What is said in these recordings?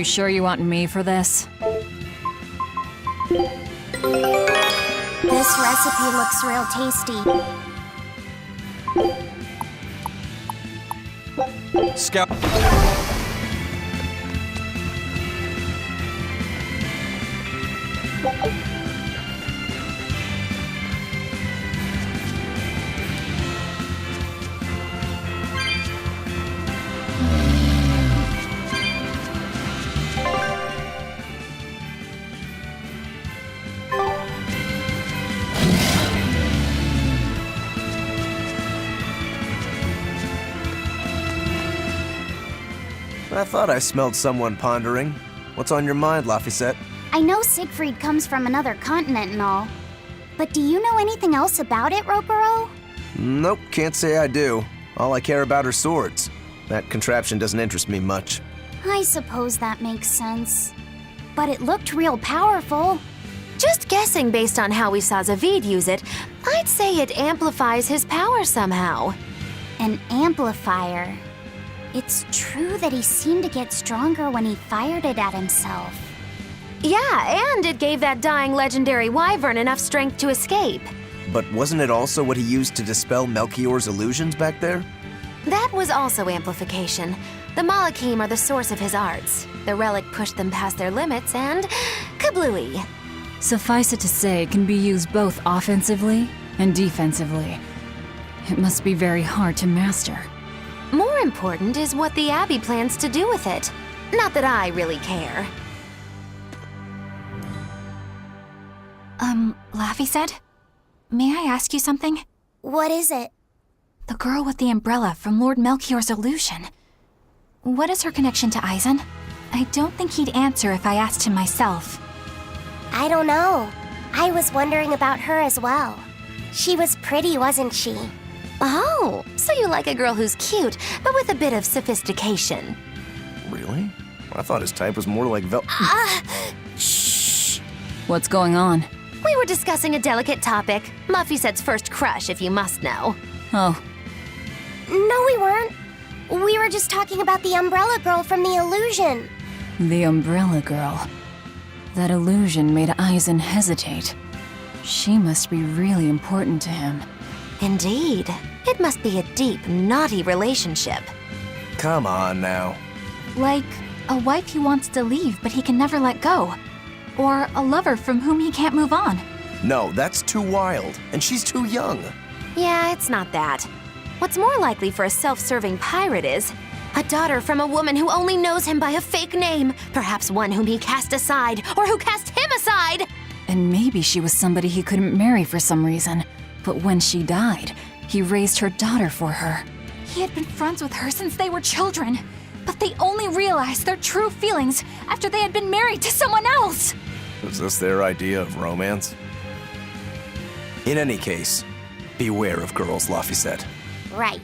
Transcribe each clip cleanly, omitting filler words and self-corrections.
sure you want me for this? This recipe looks real tasty. Scout. I thought I smelled someone pondering. What's on your mind, Laphicet? I know Siegfried comes from another continent and all, but do you know anything else about it, Ropero? Nope, can't say I do. All I care about are swords. That contraption doesn't interest me much. I suppose that makes sense. But it looked real powerful. Just guessing based on how we saw Zavid use it, I'd say it amplifies his power somehow. An amplifier. It's true that he seemed to get stronger when he fired it at himself. Yeah, and it gave that dying legendary wyvern enough strength to escape. But wasn't it also what he used to dispel Melchior's illusions back there? That was also amplification. The Malachim are the source of his arts. The relic pushed them past their limits and kablooey. Suffice it to say, it can be used both offensively and defensively. It must be very hard to master. More important is what the Abbey plans to do with it. Not that I really care. Laphicet? May I ask you something? What is it? The girl with the umbrella from Lord Melchior's illusion. What is her connection to Eisen? I don't think he'd answer if I asked him myself. I don't know. I was wondering about her as well. She was pretty, wasn't she? Oh, so you like a girl who's cute, but with a bit of sophistication. Really? I thought his type was more like Shh. What's going on? We were discussing a delicate topic. Laphicet's first crush, if you must know. Oh, No, we weren't. We were just talking about the umbrella girl from the illusion. the umbrella girl. That illusion made Eisen hesitate. She must be really important to him. Indeed. It must be a deep, naughty relationship. Come on now. Like a wife he wants to leave but he can never let go. Or a lover from whom he can't move on. No, that's too wild, and she's too young. Yeah, it's not that. What's more likely for a self-serving pirate is a daughter from a woman who only knows him by a fake name, perhaps one whom he cast aside, or who cast him aside! And maybe she was somebody he couldn't marry for some reason. But when she died, he raised her daughter for her. He had been friends with her since they were children, but they only realized their true feelings after they had been married to someone else. Is this their idea of romance? In any case, beware of girls, Laphicet. Right.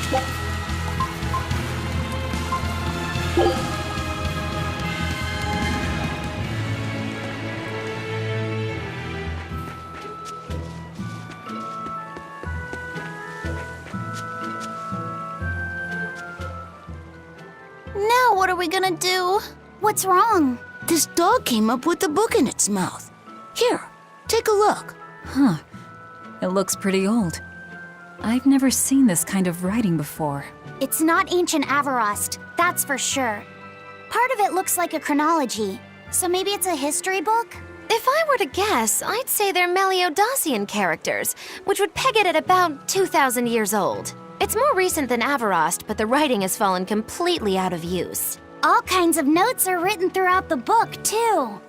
Now what are we gonna do? What's wrong? This dog came up with a book in its mouth. Here, take a look. Huh. It looks pretty old. I've never seen this kind of writing before. It's not ancient Avarost, that's for sure. Part of it looks like a chronology, so maybe it's a history book? If I were to guess, I'd say they're Meliodacian characters, which would peg it at about 2,000 years old. It's more recent than Avarost, but the writing has fallen completely out of use. All kinds of notes are written throughout the book, too.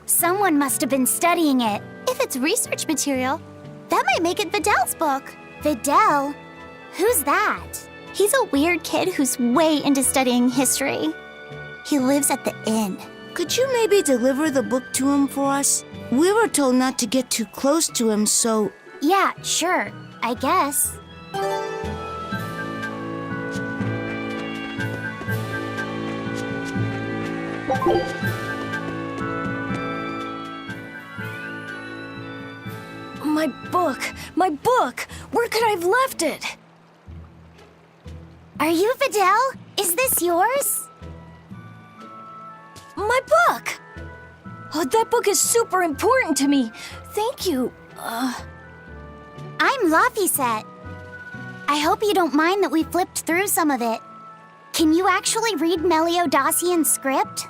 Someone must have been studying it. If it's research material, that might make it Videl's book. Videl? Who's that? He's a weird kid who's way into studying history. He lives at the inn. Could you maybe deliver the book to him for us? We were told not to get too close to him, so... Yeah, sure. I guess. My book! My book! Where could I have left it? Are you Videl? Is this yours? My book! Oh, that book is super important to me. Thank you. I'm Laphicet. I hope you don't mind that we flipped through some of it. Can you actually read Meliodacian script?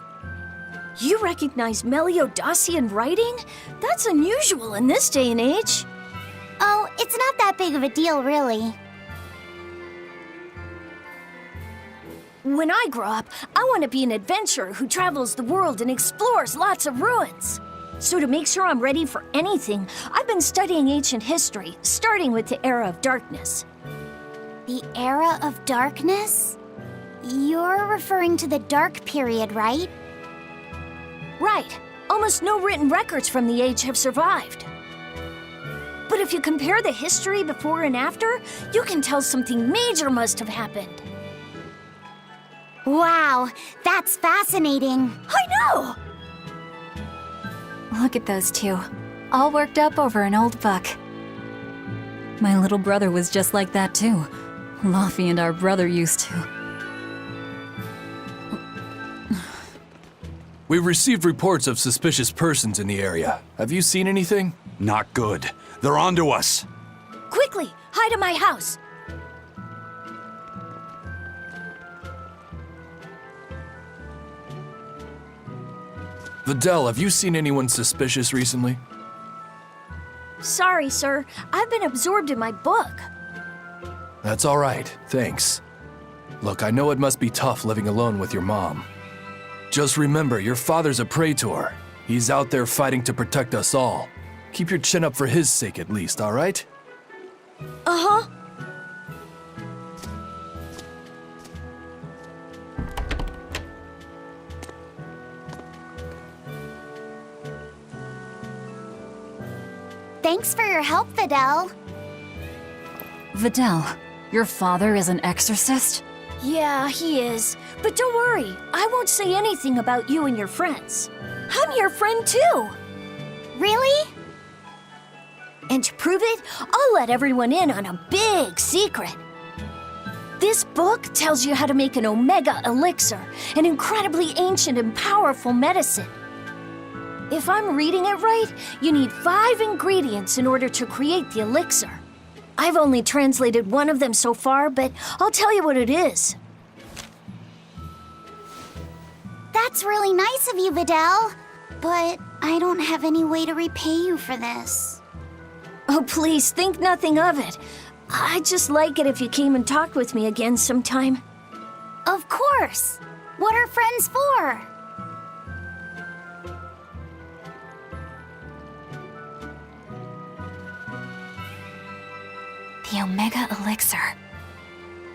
You recognize Meliodacian writing? That's unusual in this day and age. Oh, it's not that big of a deal, really. When I grow up, I want to be an adventurer who travels the world and explores lots of ruins. So to make sure I'm ready for anything, I've been studying ancient history, starting with the Era of Darkness. The Era of Darkness? You're referring to the Dark Period, right? Right. Almost no written records from the age have survived. But if you compare the history before and after, you can tell something major must have happened. Wow, that's fascinating. I know! Look at those two, all worked up over an old book. My little brother was just like that too. Laffy and our brother used to. We've received reports of suspicious persons in the area. Have you seen anything? Not good. They're onto us. Quickly, hide in my house. Videl, have you seen anyone suspicious recently? Sorry, sir. I've been absorbed in my book. That's all right, thanks. Look, I know it must be tough living alone with your mom. Just remember, your father's a praetor. He's out there fighting to protect us all. Keep your chin up for his sake at least, all right? Uh-huh. Thanks for your help, Videl. Videl, your father is an exorcist? Yeah, he is. But don't worry, I won't say anything about you and your friends. I'm your friend too. Really? And to prove it, I'll let everyone in on a big secret. This book tells you how to make an Omega Elixir, an incredibly ancient and powerful medicine. If I'm reading it right, you need 5 ingredients in order to create the elixir. I've only translated one of them so far, but I'll tell you what it is. That's really nice of you, Videl. But I don't have any way to repay you for this. Oh, please, think nothing of it. I'd just like it if you came and talked with me again sometime. Of course. What are friends for? The Omega Elixir.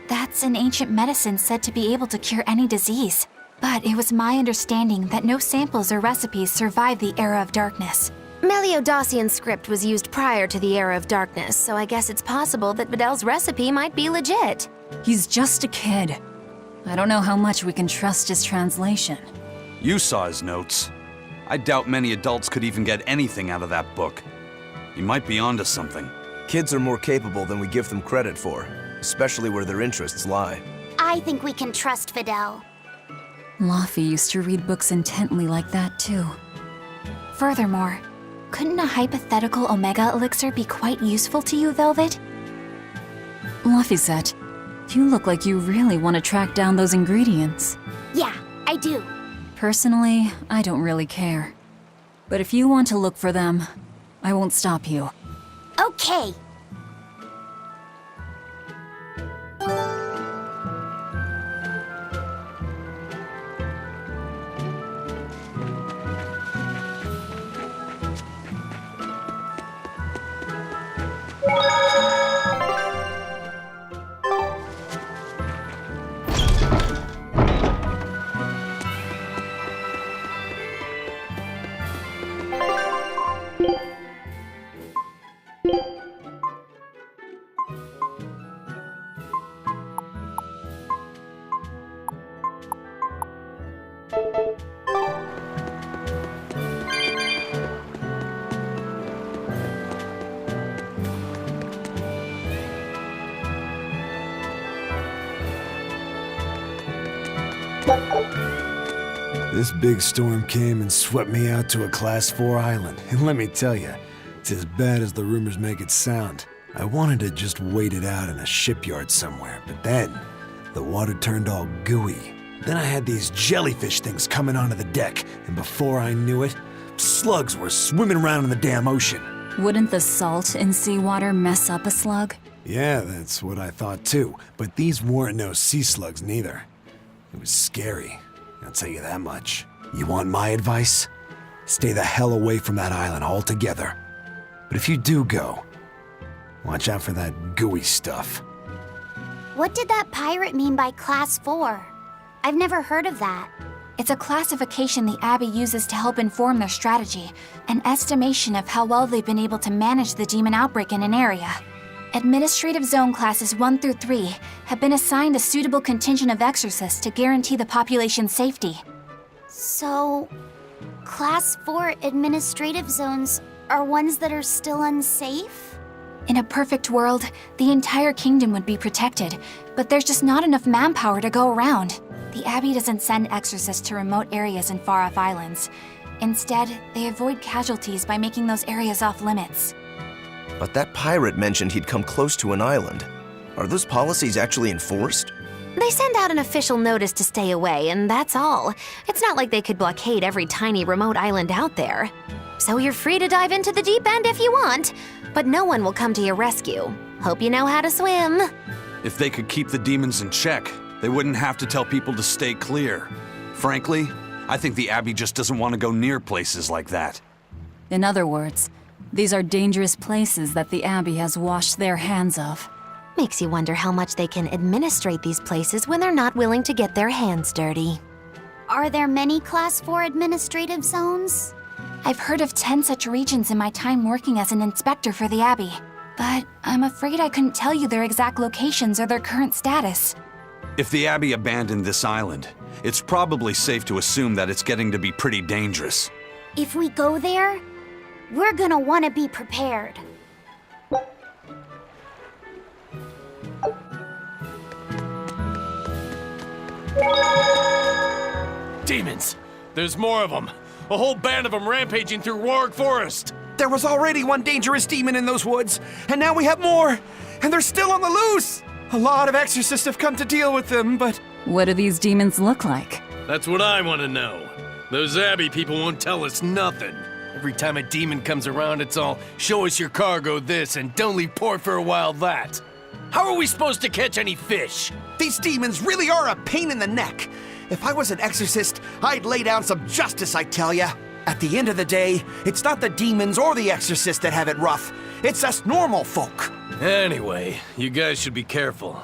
That's an ancient medicine said to be able to cure any disease. But it was my understanding that no samples or recipes survived the Era of Darkness. Meliodacian script was used prior to the Era of Darkness, so I guess it's possible that Videl's recipe might be legit. He's just a kid. I don't know how much we can trust his translation. You saw his notes. I doubt many adults could even get anything out of that book. He might be onto something. Kids are more capable than we give them credit for, especially where their interests lie. I think we can trust Fidel. Laffy used to read books intently like that, too. Furthermore, couldn't a hypothetical Omega Elixir be quite useful to you, Velvet? Laffy-set, you look like you really want to track down those ingredients. Yeah, I do. Personally, I don't really care. But if you want to look for them, I won't stop you. Okay. This big storm came and swept me out to a Class 4 island, and let me tell you, it's as bad as the rumors make it sound. I wanted to just wait it out in a shipyard somewhere, but then the water turned all gooey. Then I had these jellyfish things coming onto the deck, and before I knew it, slugs were swimming around in the damn ocean. Wouldn't the salt in seawater mess up a slug? Yeah, that's what I thought too, but these weren't no sea slugs neither. It was scary, I'll tell you that much. You want my advice? Stay the hell away from that island altogether. But if you do go, watch out for that gooey stuff. What did that pirate mean by Class 4? I've never heard of that. It's a classification the Abbey uses to help inform their strategy, an estimation of how well they've been able to manage the demon outbreak in an area. Administrative Zone Classes 1 through 3 have been assigned a suitable contingent of exorcists to guarantee the population's safety. So, Class 4 administrative zones are ones that are still unsafe? In a perfect world, the entire kingdom would be protected, but there's just not enough manpower to go around. The Abbey doesn't send exorcists to remote areas and far-off islands. Instead, they avoid casualties by making those areas off-limits. But that pirate mentioned he'd come close to an island. Are those policies actually enforced? They send out an official notice to stay away, and that's all. It's not like they could blockade every tiny remote island out there. So you're free to dive into the deep end if you want, but no one will come to your rescue. Hope you know how to swim. If they could keep the demons in check, they wouldn't have to tell people to stay clear. Frankly, I think the Abbey just doesn't want to go near places like that. In other words, these are dangerous places that the Abbey has washed their hands of. Makes you wonder how much they can administrate these places when they're not willing to get their hands dirty. Are there many Class 4 administrative zones? I've heard of 10 such regions in my time working as an inspector for the Abbey, but I'm afraid I couldn't tell you their exact locations or their current status. If the Abbey abandoned this island, it's probably safe to assume that it's getting to be pretty dangerous. If we go there, we're gonna want to be prepared. Demons! There's more of them! A whole band of them rampaging through Warg Forest! There was already one dangerous demon in those woods, and now we have more! And they're still on the loose! A lot of exorcists have come to deal with them, but... What do these demons look like? That's what I want to know. Those Abbey people won't tell us nothing. Every time a demon comes around, it's all, show us your cargo this, and don't leave port for a while that. How are we supposed to catch any fish? These demons really are a pain in the neck. If I was an exorcist, I'd lay down some justice, I tell ya. At the end of the day, it's not the demons or the exorcists that have it rough. It's us normal folk. Anyway, you guys should be careful.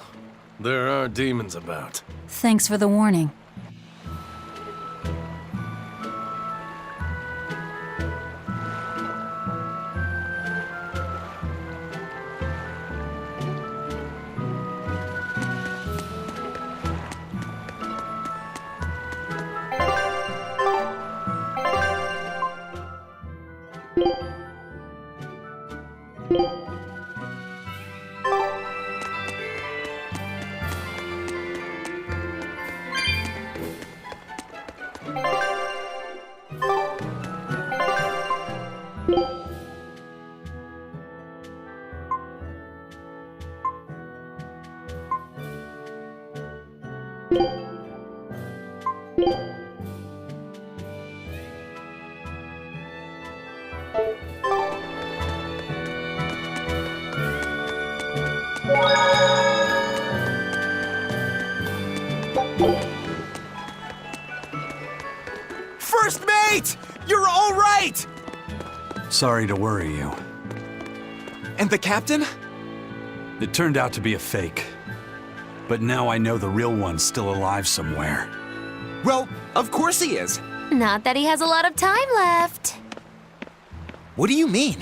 There are demons about. Thanks for the warning. First mate! You're all right! Sorry to worry you. And the captain? It turned out to be a fake. But now I know the real one's still alive somewhere. Well, of course he is. Not that he has a lot of time left. What do you mean?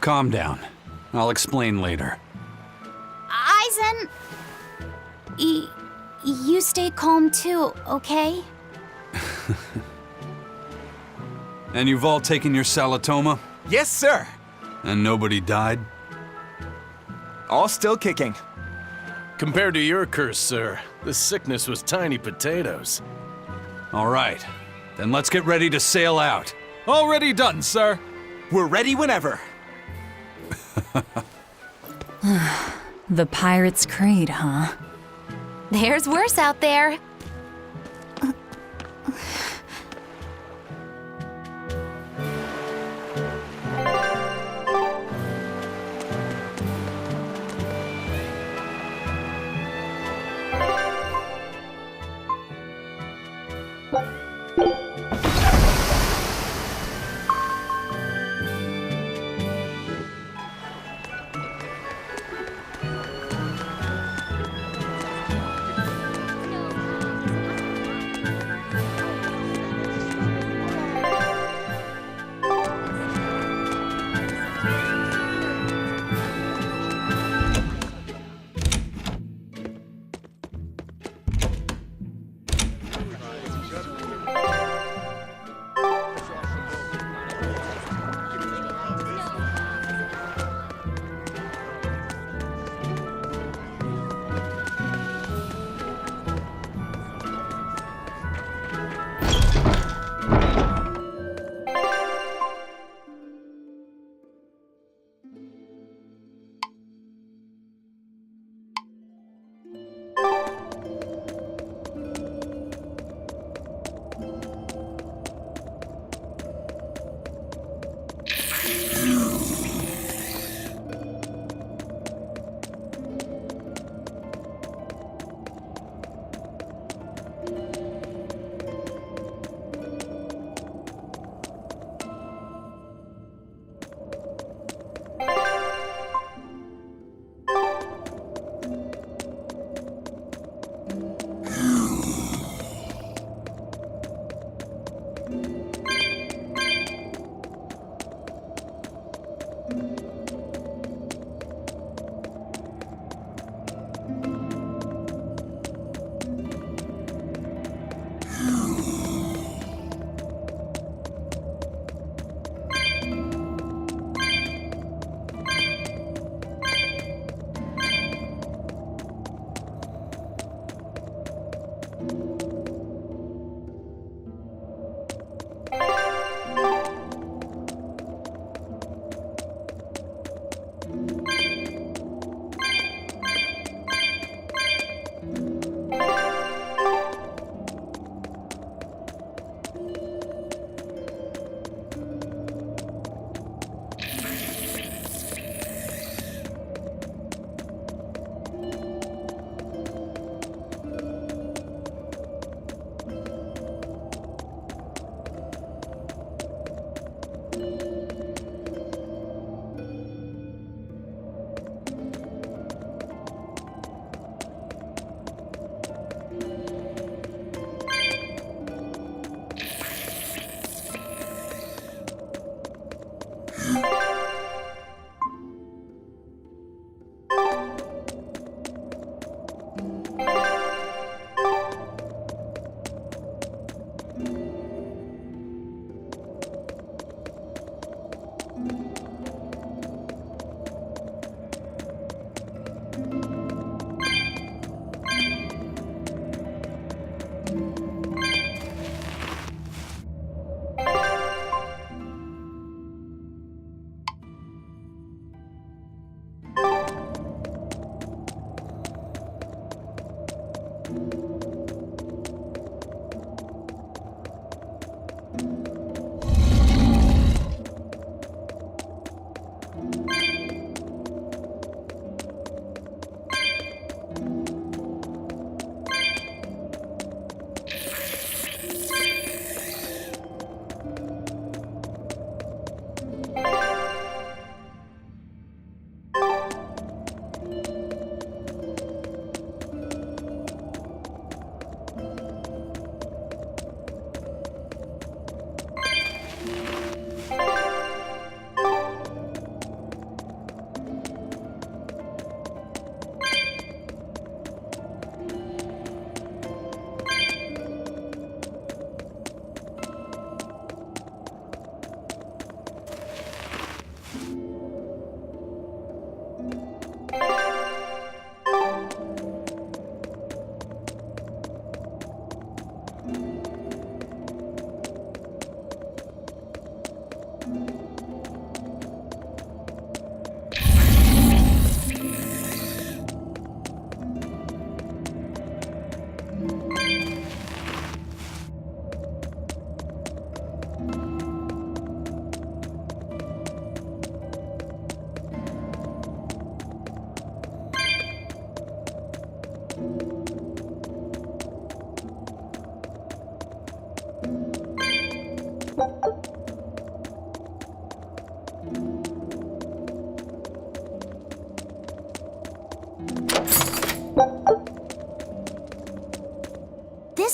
Calm down. I'll explain later. Eisen! You stay calm too, okay? And you've all taken your Salatoma? Yes, sir. And nobody died? All still kicking. Compared to your curse, sir, this sickness was tiny potatoes. All right. Then let's get ready to sail out. Already done, sir. We're ready whenever. The Pirate's Creed, huh? There's worse out there.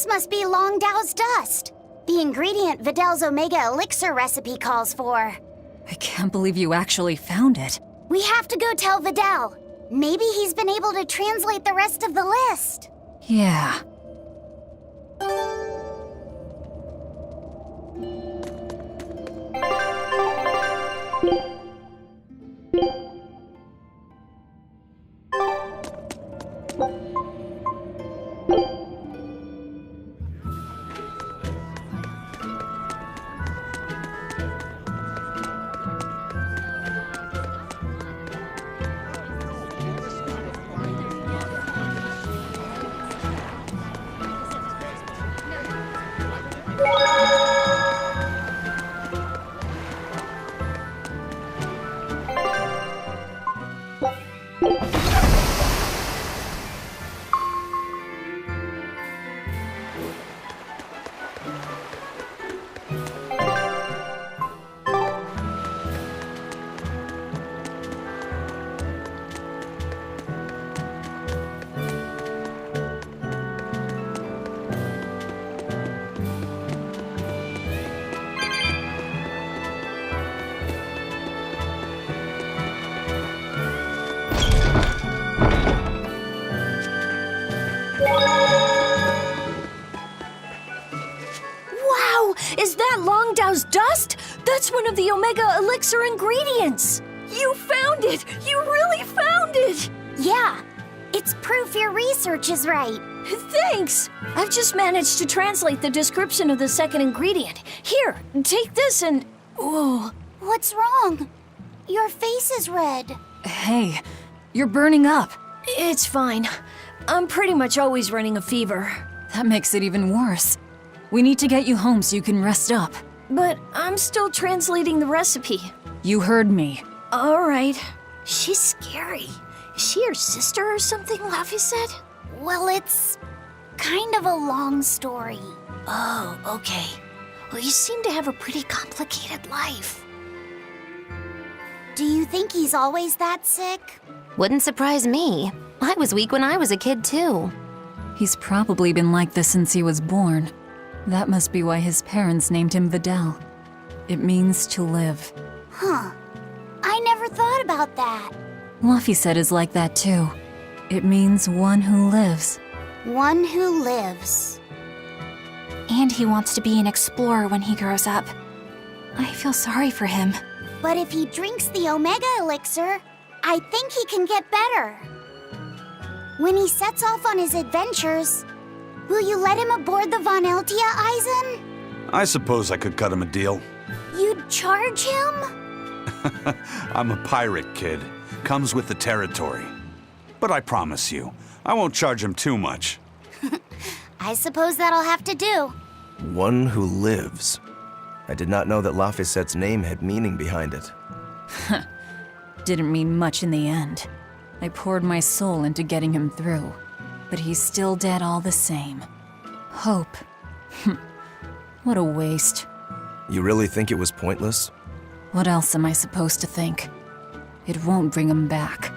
This must be Longdow's dust. The ingredient Vidal's Omega Elixir recipe calls for. I can't believe you actually found it. We have to go tell Vidal. Maybe he's been able to translate the rest of the list. Yeah. Wow! Is that Longdow's dust? That's one of the Omega Elixir ingredients! You found it! You really found it! Yeah, it's proof your research is right. Thanks! I've just managed to translate the description of the second ingredient. Here, take this and... Whoa. What's wrong? Your face is red. Hey, you're burning up. It's fine. I'm pretty much always running a fever. That makes it even worse. We need to get you home so you can rest up. But I'm still translating the recipe. You heard me. All right. She's scary. Is she your sister or something, Laffy said? Well, it's kind of a long story. Oh, okay. Well, you seem to have a pretty complicated life. Do you think he's always that sick? Wouldn't surprise me. I was weak when I was a kid, too. He's probably been like this since he was born. That must be why his parents named him Vidal. It means to live. Huh. I never thought about that. Luffy said is like that too. It means one who lives. One who lives. And he wants to be an explorer when he grows up. I feel sorry for him. But if he drinks the Omega Elixir, I think he can get better. When he sets off on his adventures, will you let him aboard the Von Eltia, Eisen? I suppose I could cut him a deal. You'd charge him? I'm a pirate, kid. Comes with the territory. But I promise you, I won't charge him too much. I suppose that'll have to do. One who lives. I did not know that Laphicette's name had meaning behind it. Didn't mean much in the end. I poured my soul into getting him through. But he's still dead all the same. Hope. What a waste. You really think it was pointless? What else am I supposed to think? It won't bring him back.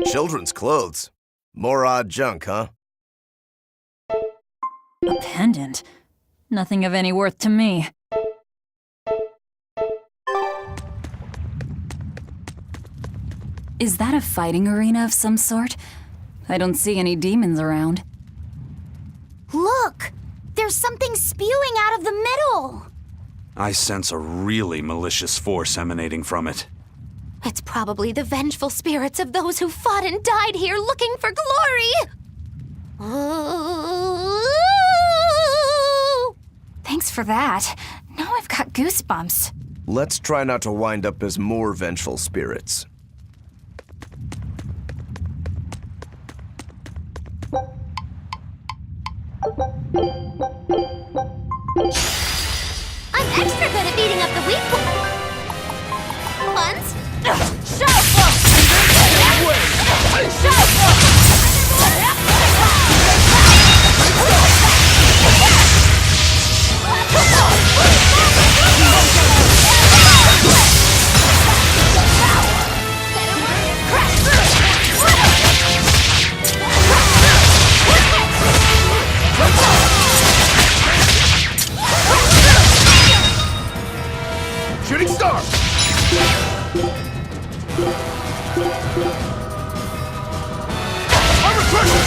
Children's clothes. More odd junk, huh? A pendant? Nothing of any worth to me. Is that a fighting arena of some sort? I don't see any demons around. Look! There's something spewing out of the middle! I sense a really malicious force emanating from it. It's probably the vengeful spirits of those who fought and died here looking for glory! Thanks for that. Now I've got goosebumps. Let's try not to wind up as more vengeful spirits. I'm extra good at beating up the weak ones. Shooting star! Armor crusher!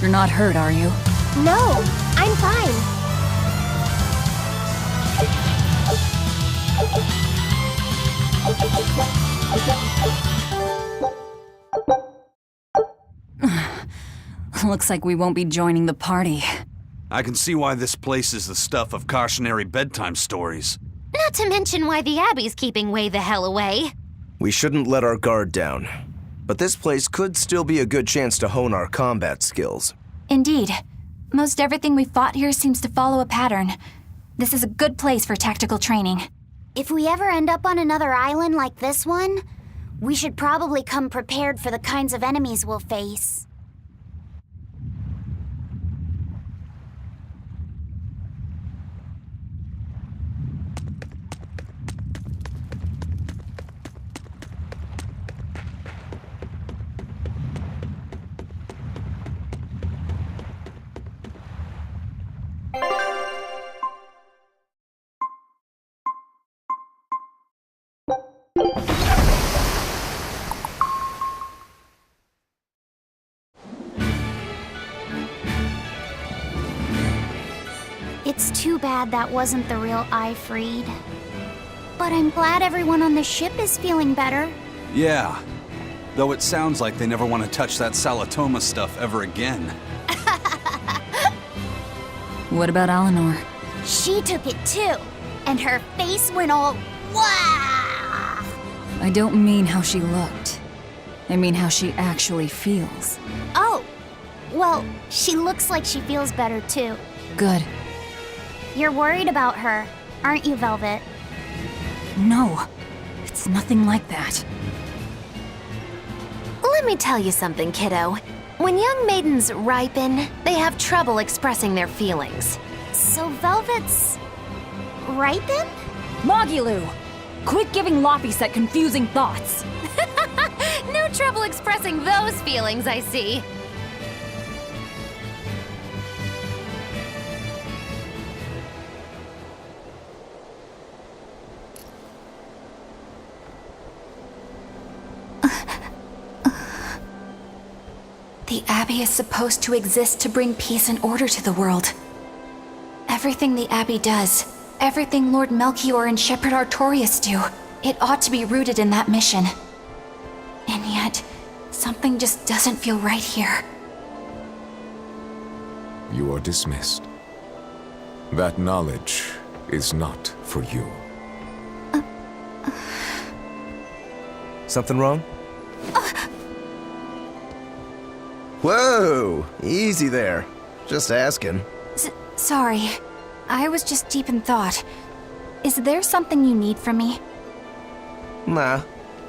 You're not hurt, are you? No, I'm fine. Looks like we won't be joining the party. I can see why this place is the stuff of cautionary bedtime stories. Not to mention why the Abbey's keeping way the hell away. We shouldn't let our guard down. But this place could still be a good chance to hone our combat skills. Indeed. Most everything we fought here seems to follow a pattern. This is a good place for tactical training. If we ever end up on another island like this one, we should probably come prepared for the kinds of enemies we'll face. It's too bad that wasn't the real Ifreed. But I'm glad everyone on the ship is feeling better. Yeah. Though it sounds like they never want to touch that Salatoma stuff ever again. What about Eleanor? She took it too, and her face went all wow. I don't mean how she looked. I mean how she actually feels. Oh, well, she looks like she feels better too. Good. You're worried about her, aren't you, Velvet? No, it's nothing like that. Let me tell you something, kiddo. When young maidens ripen, they have trouble expressing their feelings. So Velvet's ripen? Mogilu! Quit giving Laphicet confusing thoughts! No trouble expressing those feelings, I see. The Abbey is supposed to exist to bring peace and order to the world. Everything the Abbey does, everything Lord Melchior and Shepherd Artorius do, it ought to be rooted in that mission. And yet, something just doesn't feel right here. You are dismissed. That knowledge is not for you. Something wrong? Whoa! Easy there. Just asking. Sorry. I was just deep in thought. Is there something you need from me? Nah.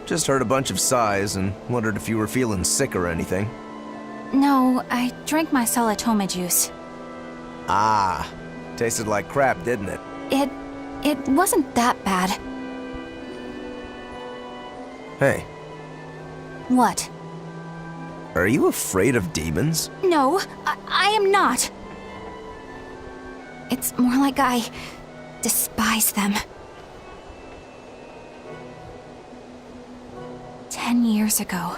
Just heard a bunch of sighs and wondered if you were feeling sick or anything. No, I drank my Salatoma juice. Ah. Tasted like crap, didn't it? It wasn't that bad. Hey, What? are you afraid of demons? No, I am not. It's more like I despise them. 10 years ago,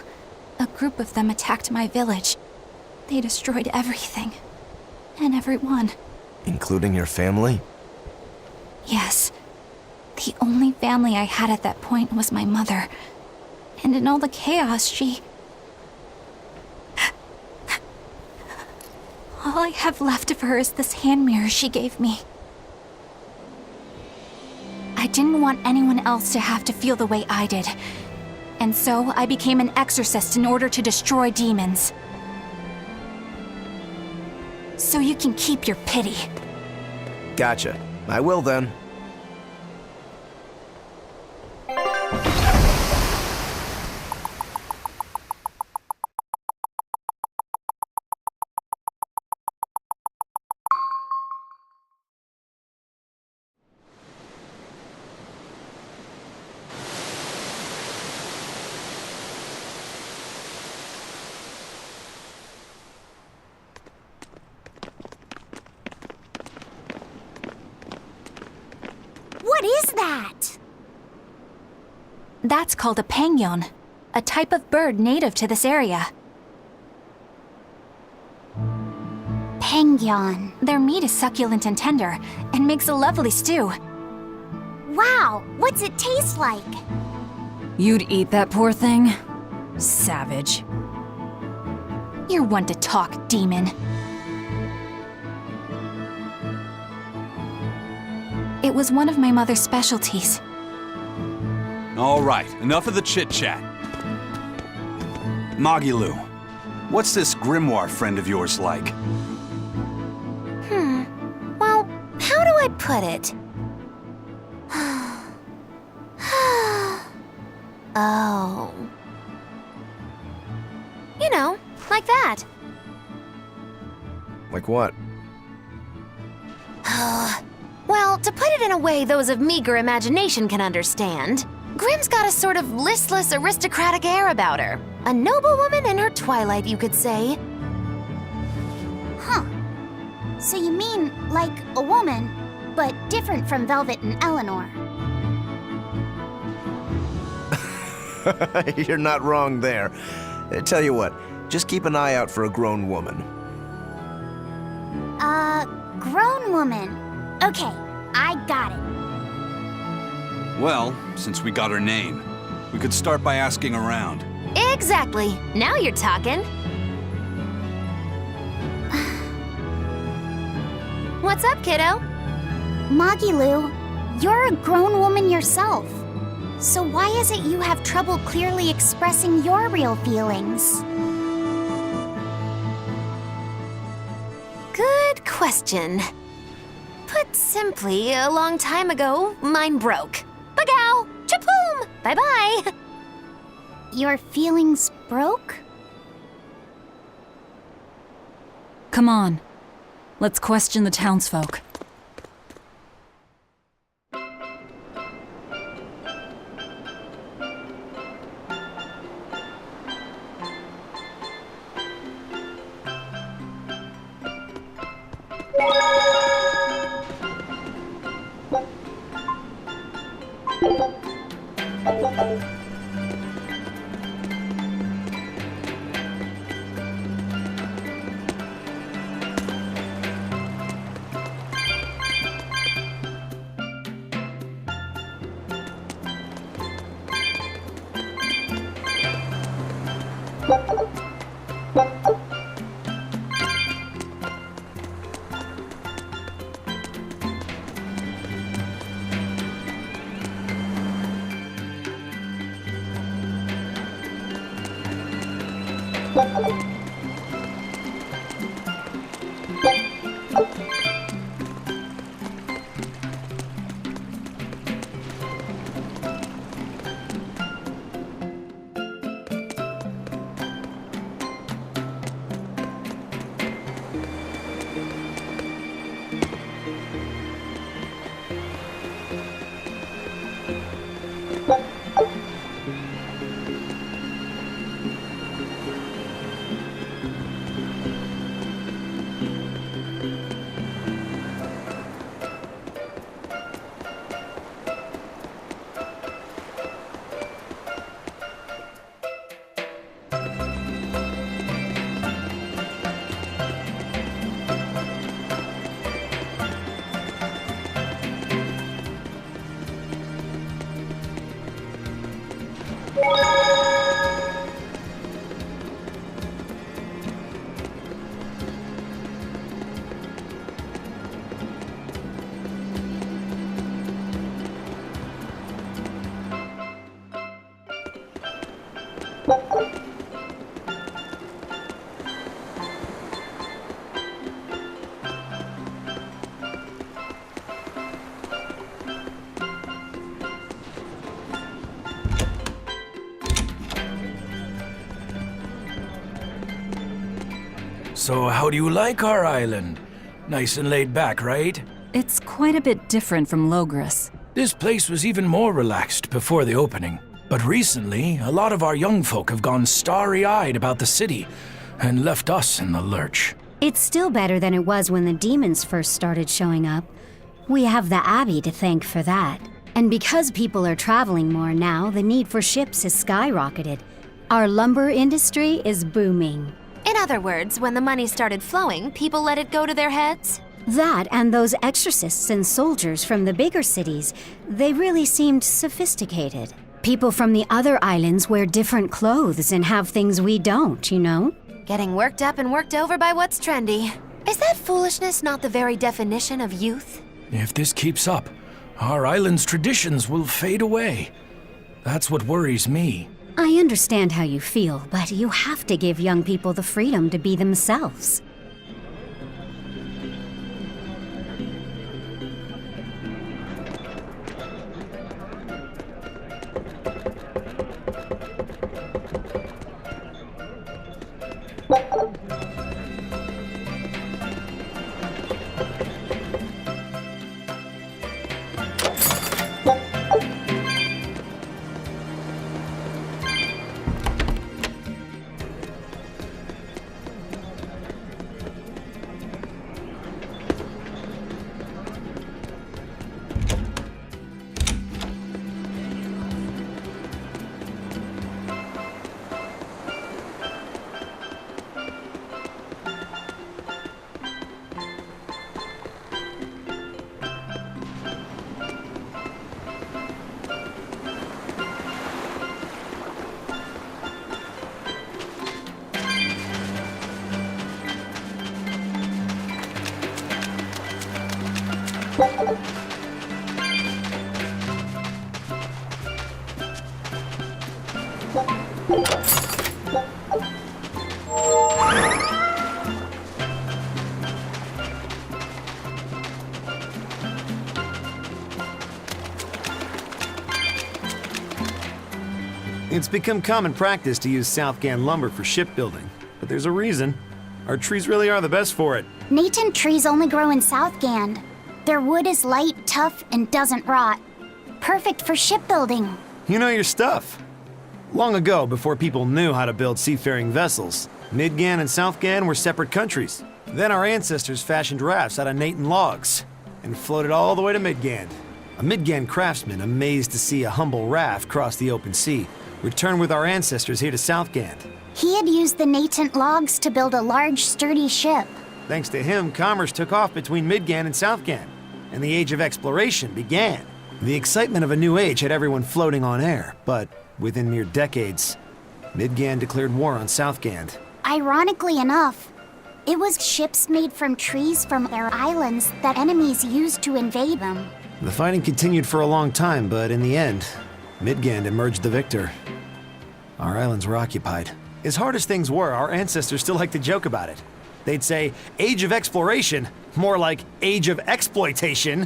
a group of them attacked my village. They destroyed everything. And everyone. Including your family? Yes. The only family I had at that point was my mother. And in all the chaos, she... All I have left of her is this hand mirror she gave me. I didn't want anyone else to have to feel the way I did. And so I became an exorcist in order to destroy demons. So you can keep your pity. Gotcha. I will then. What is that? That's called a pangyon, a type of bird native to this area. Pangyon. Their meat is succulent and tender, and makes a lovely stew. Wow, what's it taste like? You'd eat that poor thing? Savage. You're one to talk, demon. It was one of my mother's specialties. All right, enough of the chit-chat. Magilu, what's this grimoire friend of yours like? Well, how do I put it? Oh. You know, like that. Like what? Well, to put it in a way those of meager imagination can understand, Grimm's got a sort of listless, aristocratic air about her. A noble woman in her twilight, you could say. Huh. So you mean like a woman, but different from Velvet and Eleanor. You're not wrong there. Tell you what, just keep an eye out for a grown woman. Grown woman. Okay, I got it. Well, since we got her name, we could start by asking around. Exactly. Now you're talking. What's up, kiddo? Magilu, you're a grown woman yourself. So why is it you have trouble clearly expressing your real feelings? Good question. Put simply, a long time ago, mine broke. Bagow! Chapoom! Bye-bye! Your feelings broke? Come on. Let's question the townsfolk. So how do you like our island? Nice and laid back, right? It's quite a bit different from Logris. This place was even more relaxed before the opening. But recently, a lot of our young folk have gone starry-eyed about the city and left us in the lurch. It's still better than it was when the demons first started showing up. We have the Abbey to thank for that. And because people are traveling more now, the need for ships has skyrocketed. Our lumber industry is booming. In other words, when the money started flowing, people let it go to their heads? That and those exorcists and soldiers from the bigger cities, they really seemed sophisticated. People from the other islands wear different clothes and have things we don't, you know? Getting worked up and worked over by what's trendy. Is that foolishness not the very definition of youth? If this keeps up, our island's traditions will fade away. That's what worries me. I understand how you feel, but you have to give young people the freedom to be themselves. It's become common practice to use Southgan lumber for shipbuilding, but there's a reason. Our trees really are the best for it. Natant trees only grow in Southgand. Their wood is light, tough, and doesn't rot. Perfect for shipbuilding. You know your stuff. Long ago, before people knew how to build seafaring vessels, Midgan and Southgan were separate countries. Then our ancestors fashioned rafts out of Natant logs and floated all the way to Midgan. A Midgan craftsman, amazed to see a humble raft cross the open sea, returned with our ancestors here to Southgand. He had used the Natant logs to build a large, sturdy ship. Thanks to him, commerce took off between Midgan and Southgan, and the Age of Exploration began. The excitement of a new age had everyone floating on air, but within mere decades, Midgan declared war on Southgand. Ironically enough, it was ships made from trees from their islands that enemies used to invade them. The fighting continued for a long time, but in the end, Midgand emerged the victor. Our islands were occupied. As hard as things were, our ancestors still liked to joke about it. They'd say, Age of Exploration, more like Age of Exploitation.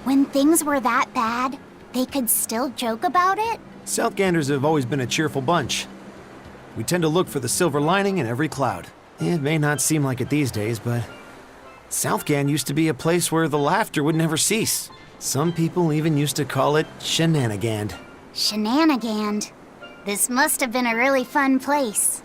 When things were that bad, they could still joke about it? Southganders have always been a cheerful bunch. We tend to look for the silver lining in every cloud. It may not seem like it these days, but Southgand used to be a place where the laughter would never cease. Some people even used to call it Shenanigand. Shenanigand. This must have been a really fun place.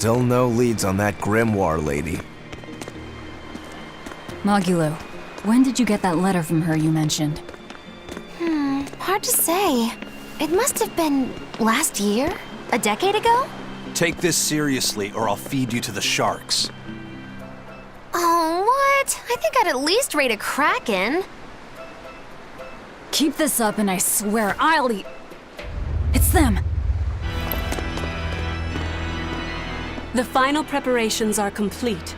Still no leads on that grimoire lady. Magulu, when did you get that letter from her you mentioned? Hard to say. It must have been last year? A decade ago? Take this seriously, or I'll feed you to the sharks. Oh, what? I think I'd at least rate a kraken. Keep this up and I swear I'll eat... It's them! The final preparations are complete.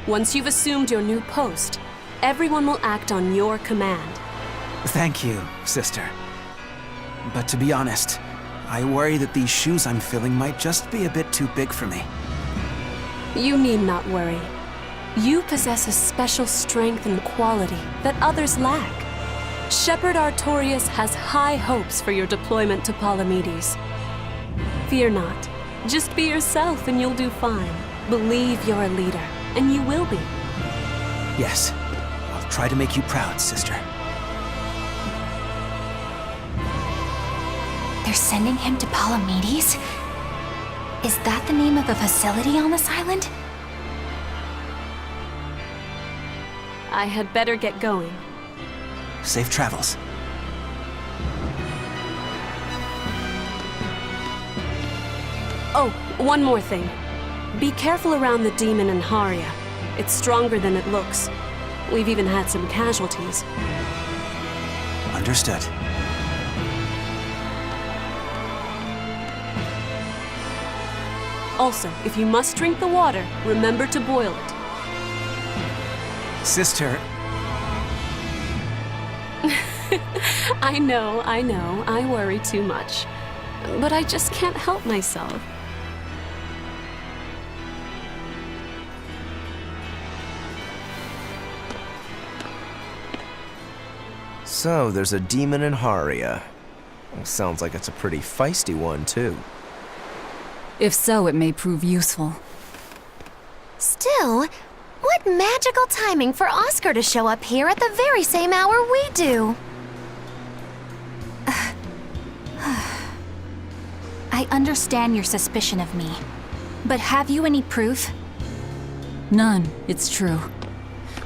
Once you've assumed your new post, everyone will act on your command. Thank you, sister. But to be honest, I worry that these shoes I'm filling might just be a bit too big for me. You need not worry. You possess a special strength and quality that others lack. Shepherd Artorius has high hopes for your deployment to Palamedes. Fear not. Just be yourself and you'll do fine. Believe you're a leader, and you will be. Yes, I'll try to make you proud, sister. They're sending him to Palamedes? Is that the name of a facility on this island? I had better get going. Safe travels. Oh, one more thing. Be careful around the demon in Haria. It's stronger than it looks. We've even had some casualties. Understood. Also, if you must drink the water, remember to boil it. Sister... I know, I worry too much. But I just can't help myself. So, there's a demon in Haria. Sounds like it's a pretty feisty one, too. If so, it may prove useful. Still, what magical timing for Oscar to show up here at the very same hour we do. I understand your suspicion of me, but have you any proof? None, it's true.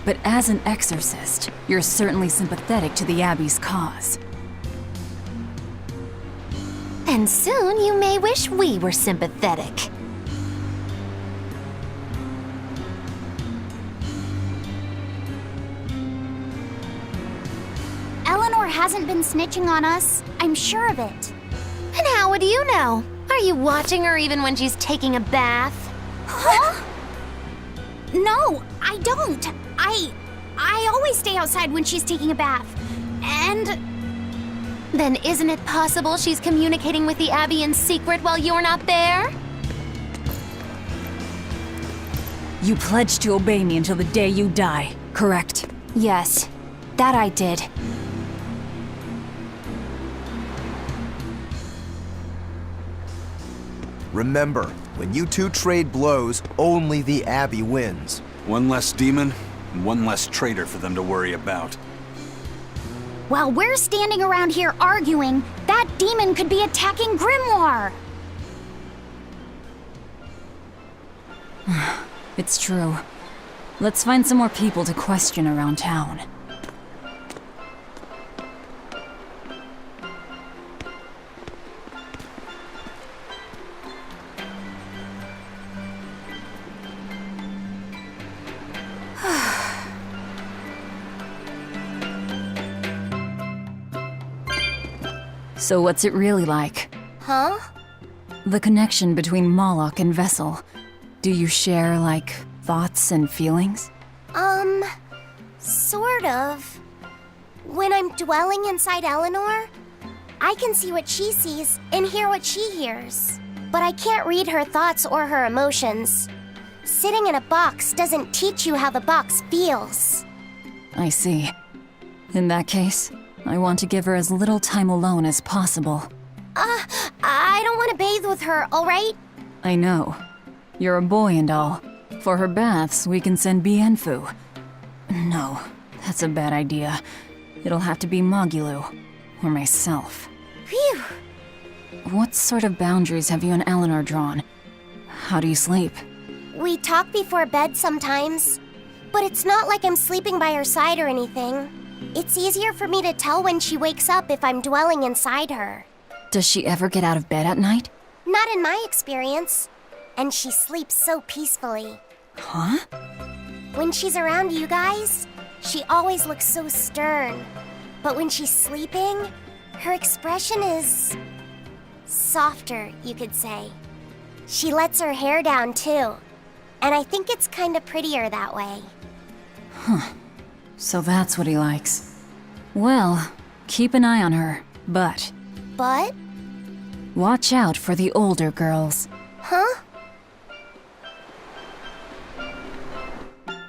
But as an exorcist, you're certainly sympathetic to the Abbey's cause. And soon you may wish we were sympathetic. Eleanor hasn't been snitching on us. I'm sure of it. And how would you know? Are you watching her even when she's taking a bath? Huh? No, I don't. I always stay outside when she's taking a bath. And... Then isn't it possible she's communicating with the Abbey in secret while you're not there? You pledged to obey me until the day you die, correct? Yes, that I did. Remember, when you two trade blows, only the Abbey wins. One less demon, and one less traitor for them to worry about. While we're standing around here arguing, that demon could be attacking Grimoire. It's true. Let's find some more people to question around town. So what's it really like? Huh? The connection between Moloch and Vessel. Do you share, like, thoughts and feelings? Sort of. When I'm dwelling inside Eleanor, I can see what she sees and hear what she hears. But I can't read her thoughts or her emotions. Sitting in a box doesn't teach you how the box feels. I see. In that case, I want to give her as little time alone as possible. I don't want to bathe with her, all right? I know. You're a boy and all. For her baths, we can send Bienfu. No, that's a bad idea. It'll have to be Magulu, or myself. Phew! What sort of boundaries have you and Eleanor drawn? How do you sleep? We talk before bed sometimes, but it's not like I'm sleeping by her side or anything. It's easier for me to tell when she wakes up if I'm dwelling inside her. Does she ever get out of bed at night? Not in my experience. And she sleeps so peacefully. Huh? When she's around you guys, she always looks so stern. But when she's sleeping, her expression is softer, you could say. She lets her hair down too. And I think it's kinda prettier that way. Huh. So that's what he likes. Well, keep an eye on her, but But? watch out for the older girls. Huh?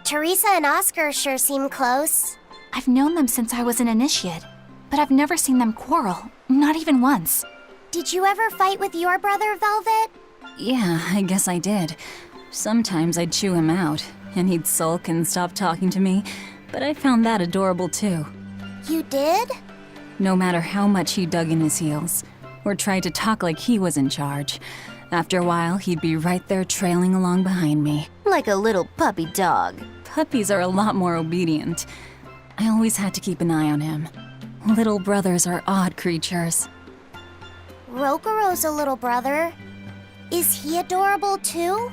Teresa and Oscar sure seem close. I've known them since I was an initiate, but I've never seen them quarrel, not even once. Did you ever fight with your brother, Velvet? Yeah, I guess I did. Sometimes I'd chew him out, and he'd sulk and stop talking to me, but I found that adorable too. You did? No matter how much he dug in his heels, or tried to talk like he was in charge, after a while he'd be right there trailing along behind me. Like a little puppy dog. Puppies are a lot more obedient. I always had to keep an eye on him. Little brothers are odd creatures. Rokuro's a little brother. Is he adorable too?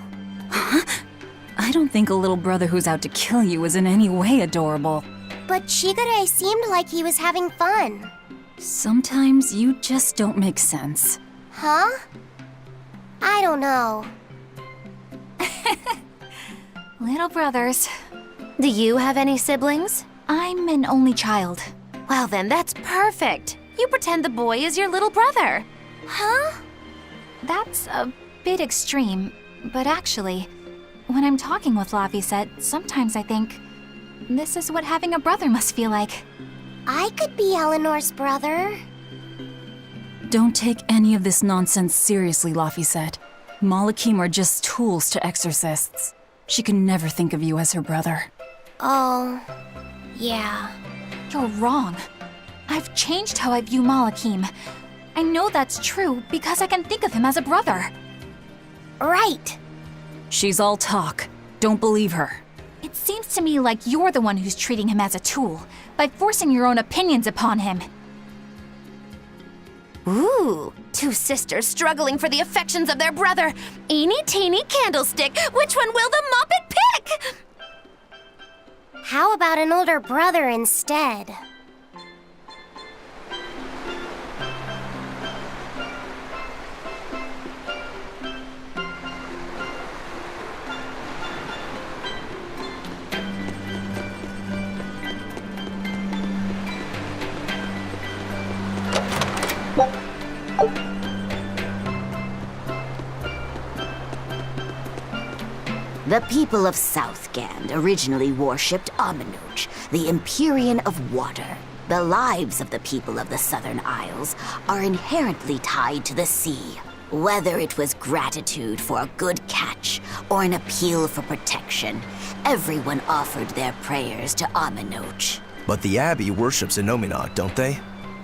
I don't think a little brother who's out to kill you is in any way adorable. But Shigure seemed like he was having fun. Sometimes you just don't make sense. Huh? I don't know. Little brothers. Do you have any siblings? I'm an only child. Well then, that's perfect. You pretend the boy is your little brother. Huh? That's a bit extreme, but actually, when I'm talking with Lavisette, sometimes I think, this is what having a brother must feel like. I could be Eleanor's brother. Don't take any of this nonsense seriously, Lavisette. Malakim are just tools to exorcists. She can never think of you as her brother. Oh, yeah. You're wrong. I've changed how I view Malakim. I know that's true because I can think of him as a brother. Right. She's all talk. Don't believe her. It seems to me like you're the one who's treating him as a tool, by forcing your own opinions upon him. Ooh, two sisters struggling for the affections of their brother. Eeny teeny candlestick, which one will the Muppet pick? How about an older brother instead? The people of Southgand originally worshipped Aminoch, the Empyrean of Water. The lives of the people of the Southern Isles are inherently tied to the sea. Whether it was gratitude for a good catch or an appeal for protection, everyone offered their prayers to Aminoch. But the Abbey worships Innominat, don't they?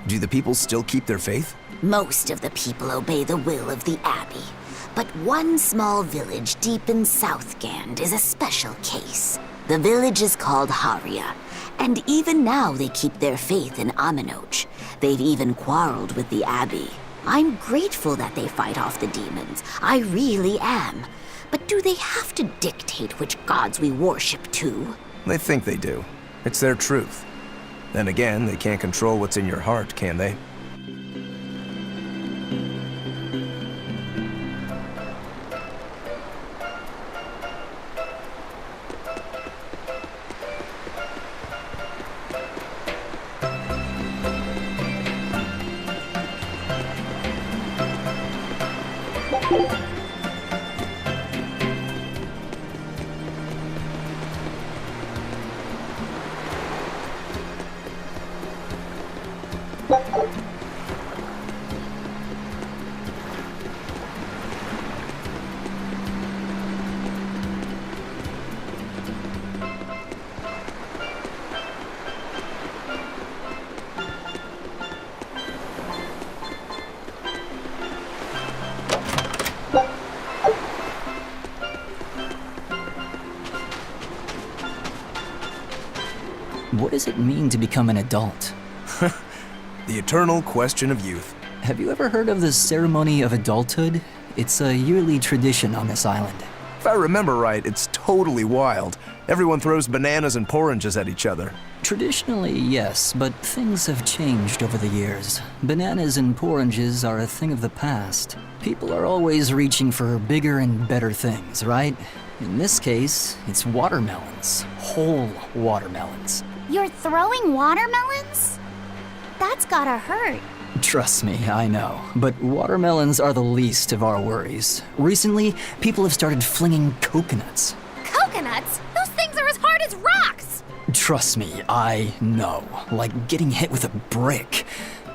Do the people still keep their faith? Most of the people obey the will of the Abbey. But one small village deep in Southgand is a special case. The village is called Haria, and even now they keep their faith in Aminoch. They've even quarreled with the Abbey. I'm grateful that they fight off the demons. I really am. But do they have to dictate which gods we worship too? They think they do. It's their truth. Then again, they can't control what's in your heart, can they? does it mean to become an adult? The eternal question of youth. Have you ever heard of the ceremony of adulthood? It's a yearly tradition on this island. If I remember right, it's totally wild. Everyone throws bananas and oranges at each other. Traditionally, yes, but things have changed over the years. Bananas and oranges are a thing of the past. People are always reaching for bigger and better things, right? In this case, it's watermelons. Whole watermelons. You're throwing watermelons? That's gotta hurt. Trust me, I know. But watermelons are the least of our worries. Recently, people have started flinging coconuts. Coconuts? Those things are as hard as rocks! Trust me, I know. Like getting hit with a brick.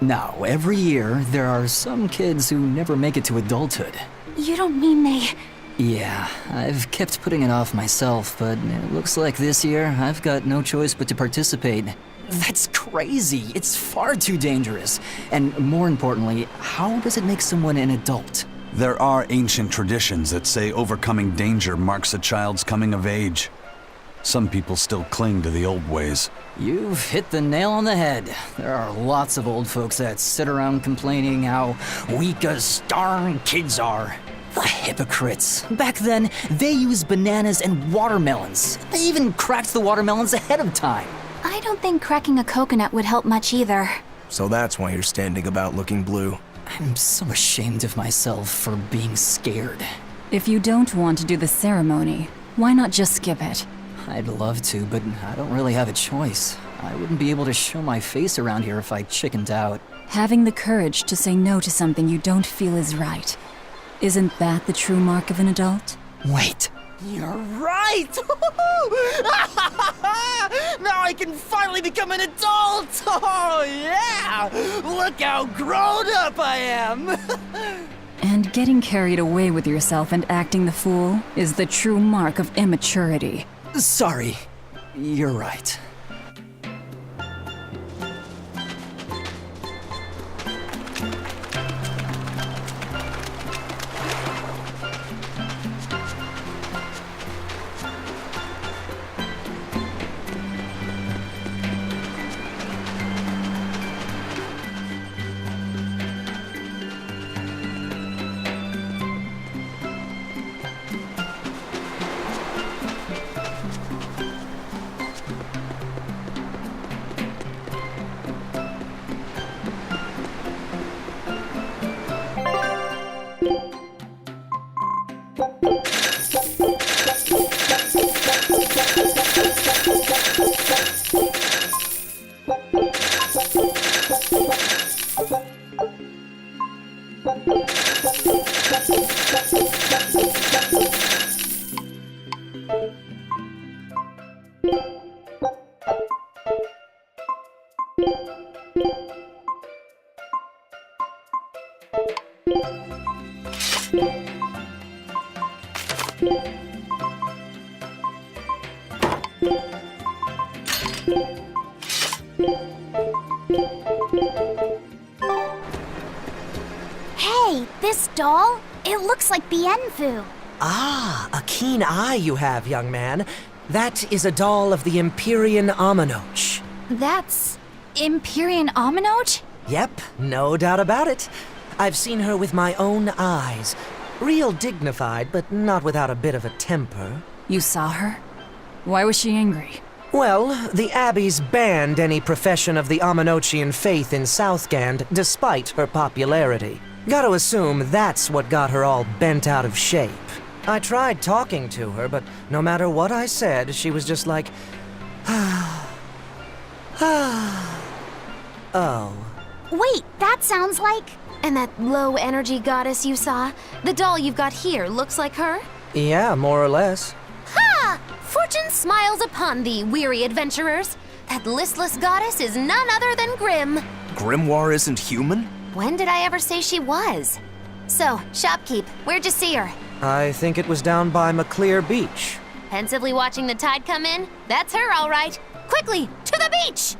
Now, every year, there are some kids who never make it to adulthood. You don't mean they... Yeah, I've kept putting it off myself, but it looks like this year I've got no choice but to participate. That's crazy. It's far too dangerous. And more importantly, how does it make someone an adult? There are ancient traditions that say overcoming danger marks a child's coming of age. Some people still cling to the old ways. You've hit the nail on the head. There are lots of old folks that sit around complaining how weak us darn kids are. The hypocrites. Back then, they used bananas and watermelons. They even cracked the watermelons ahead of time. I don't think cracking a coconut would help much either. So that's why you're standing about looking blue. I'm so ashamed of myself for being scared. If you don't want to do the ceremony, why not just skip it? I'd love to, but I don't really have a choice. I wouldn't be able to show my face around here if I chickened out. Having the courage to say no to something you don't feel is right. Isn't that the true mark of an adult? Wait. You're right! Now I can finally become an adult! Oh, yeah! Look how grown up I am! And getting carried away with yourself and acting the fool is the true mark of immaturity. Sorry. You're right. Hey, this doll? It looks like Bienfu. Ah, a keen eye you have, young man. That is a doll of the Empyrean Aminoch. That's... Empyrean Aminoch? Yep, no doubt about it. I've seen her with my own eyes. Real dignified, but not without a bit of a temper. You saw her? Why was she angry? Well, the Abbeys banned any profession of the Aminochian faith in Southgand, despite her popularity. Gotta assume that's what got her all bent out of shape. I tried talking to her, but no matter what I said, she was just like, oh. Wait, that sounds like... And that low-energy goddess you saw? The doll you've got here looks like her? Yeah, more or less. Ha! Fortune smiles upon thee, weary adventurers. That listless goddess is none other than Grim. Grimoire isn't human? When did I ever say she was? So, shopkeep, where'd you see her? I think it was down by McClear Beach. Pensively watching the tide come in? That's her, all right. Quickly, to the beach!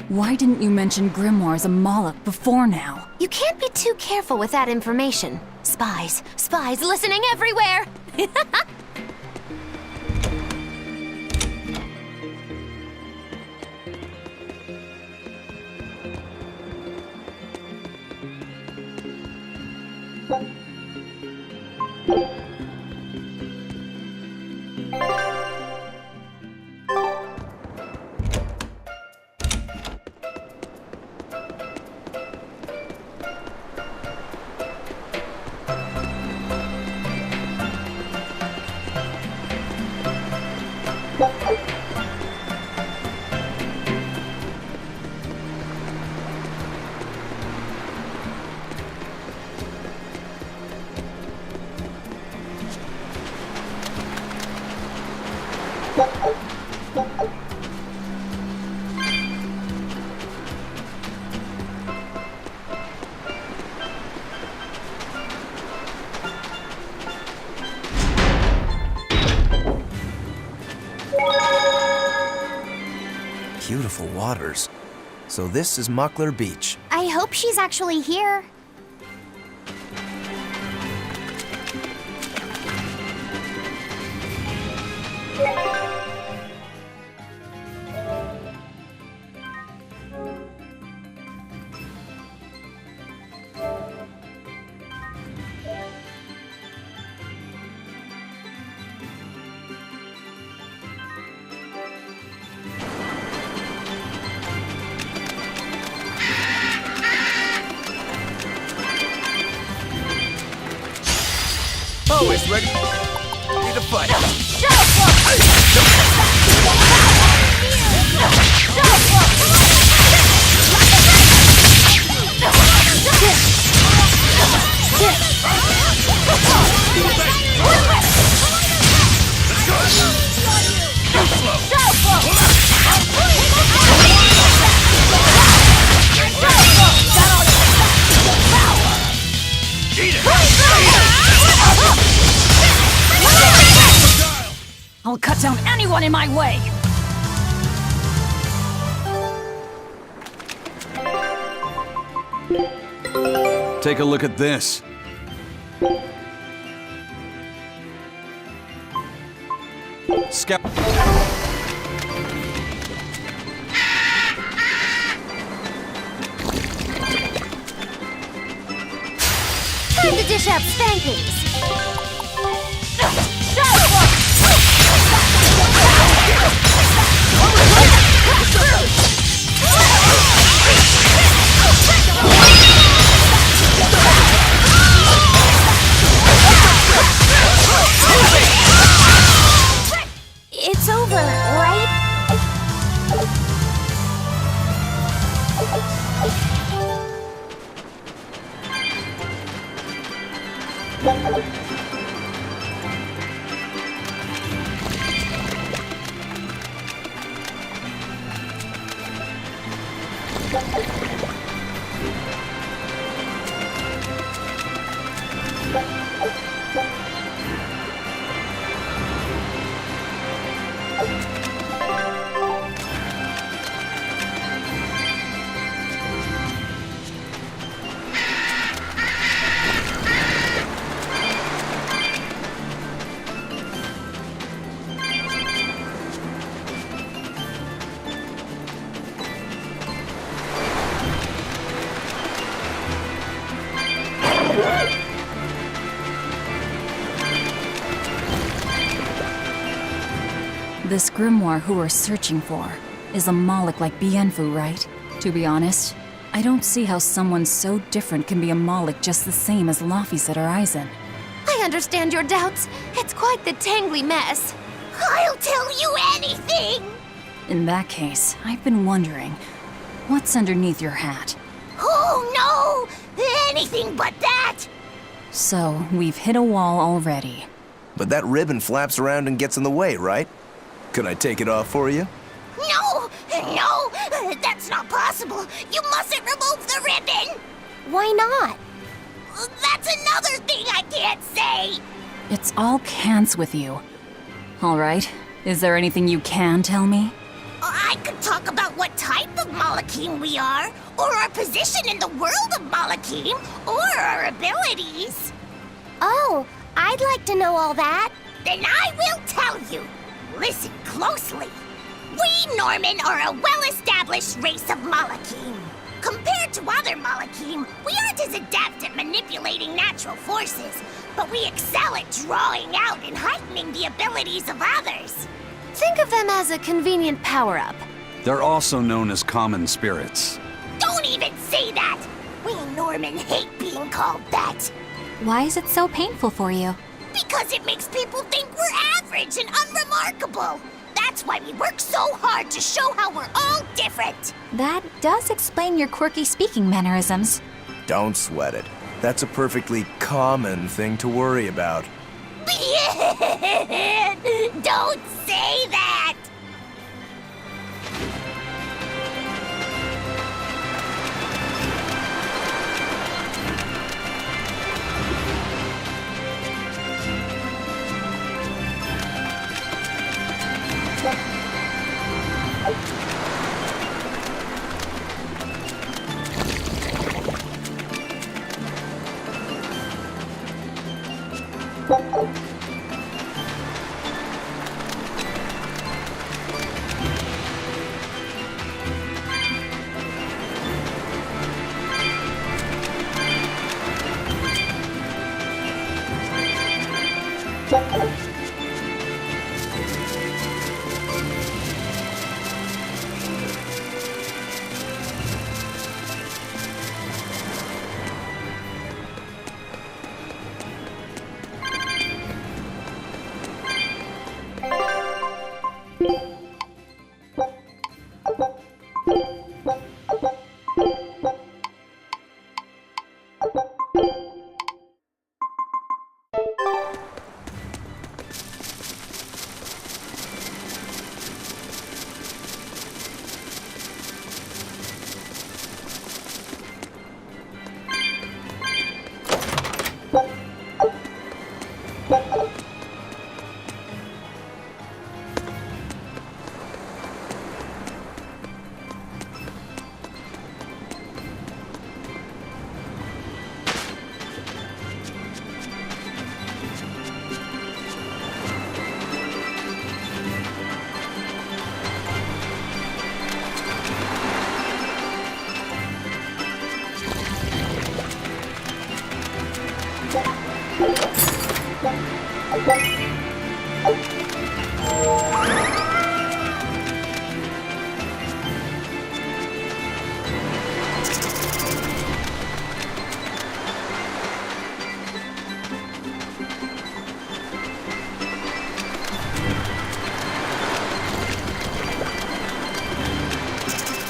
Why didn't you mention grimoires a Moloch before now? You can't be too careful with that information. Spies listening everywhere! waters. So this is Muckler Beach. I hope she's actually here. Always ready to fight. I'll cut down anyone in my way! Take a look at this. Scout. Time to dish out spankings. It's over, right? This grimoire who we're searching for is a Moloch like Bienfu, right? To be honest, I don't see how someone so different can be a Moloch just the same as Laphicet or Aizen. I understand your doubts. It's quite the tangly mess. I'll tell you anything! In that case, I've been wondering, what's underneath your hat? Oh no! Anything but that! So, we've hit a wall already. But that ribbon flaps around and gets in the way, right? Could I take it off for you? No! No! That's not possible! You mustn't remove the ribbon! Why not? That's another thing I can't say! It's all cans with you. Alright, is there anything you can tell me? I could talk about what type of Malachim we are, or our position in the world of Malachim, or our abilities. Oh, I'd like to know all that. Then I will tell you. Listen closely. We Norman are a well-established race of Malachim. Compared to other Malachim, we aren't as adept at manipulating natural forces, but we excel at drawing out and heightening the abilities of others. Think of them as a convenient power-up. They're also known as common spirits. Don't even say that! We Norman hate being called that. Why is it so painful for you? Because it makes people think we're average and unremarkable. That's why we work so hard to show how we're all different. That does explain your quirky speaking mannerisms. Don't sweat it. That's a perfectly common thing to worry about. Don't say that!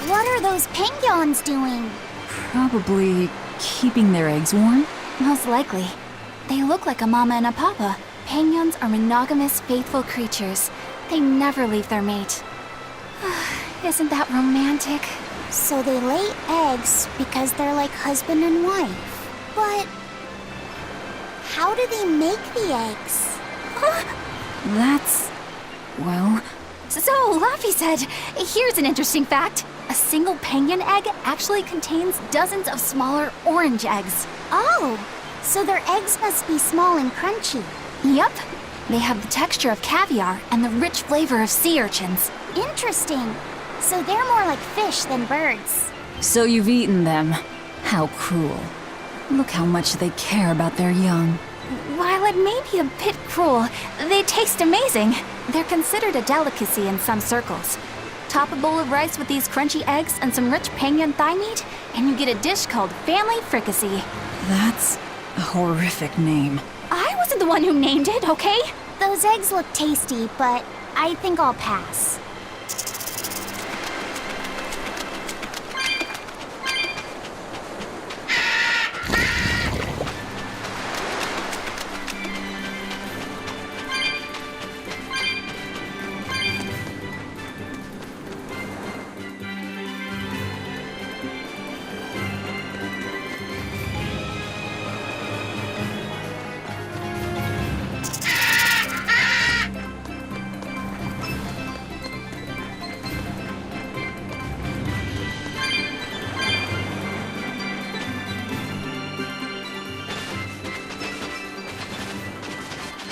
What are those penguins doing? Probably keeping their eggs warm? Most likely. They look like a mama and a papa. Penguins are monogamous, faithful creatures. They never leave their mate. Isn't that romantic? So they lay eggs because they're like husband and wife. But how do they make the eggs? That's... well... So, Laffy said, here's an interesting fact. A single penguin egg actually contains dozens of smaller orange eggs. Oh, so their eggs must be small and crunchy. Yep. They have the texture of caviar and the rich flavor of sea urchins. Interesting. So they're more like fish than birds. So you've eaten them. How cruel. Look how much they care about their young. While it may be a bit cruel, they taste amazing. They're considered a delicacy in some circles. Top a bowl of rice with these crunchy eggs and some rich penguin thigh meat, and you get a dish called family fricassee. That's a horrific name. I wasn't the one who named it, okay? Those eggs look tasty, but I think I'll pass.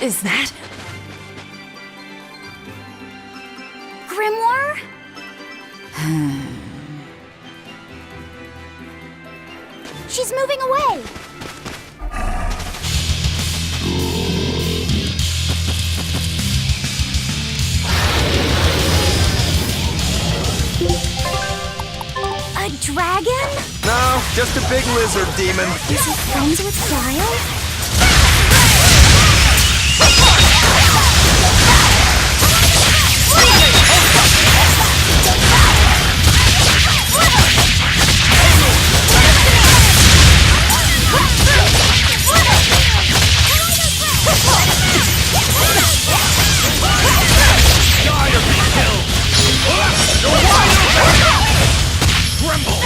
Is that... Grimoire? She's moving away! A dragon? No, just a big lizard demon. Is he friends with Guile? Tremble!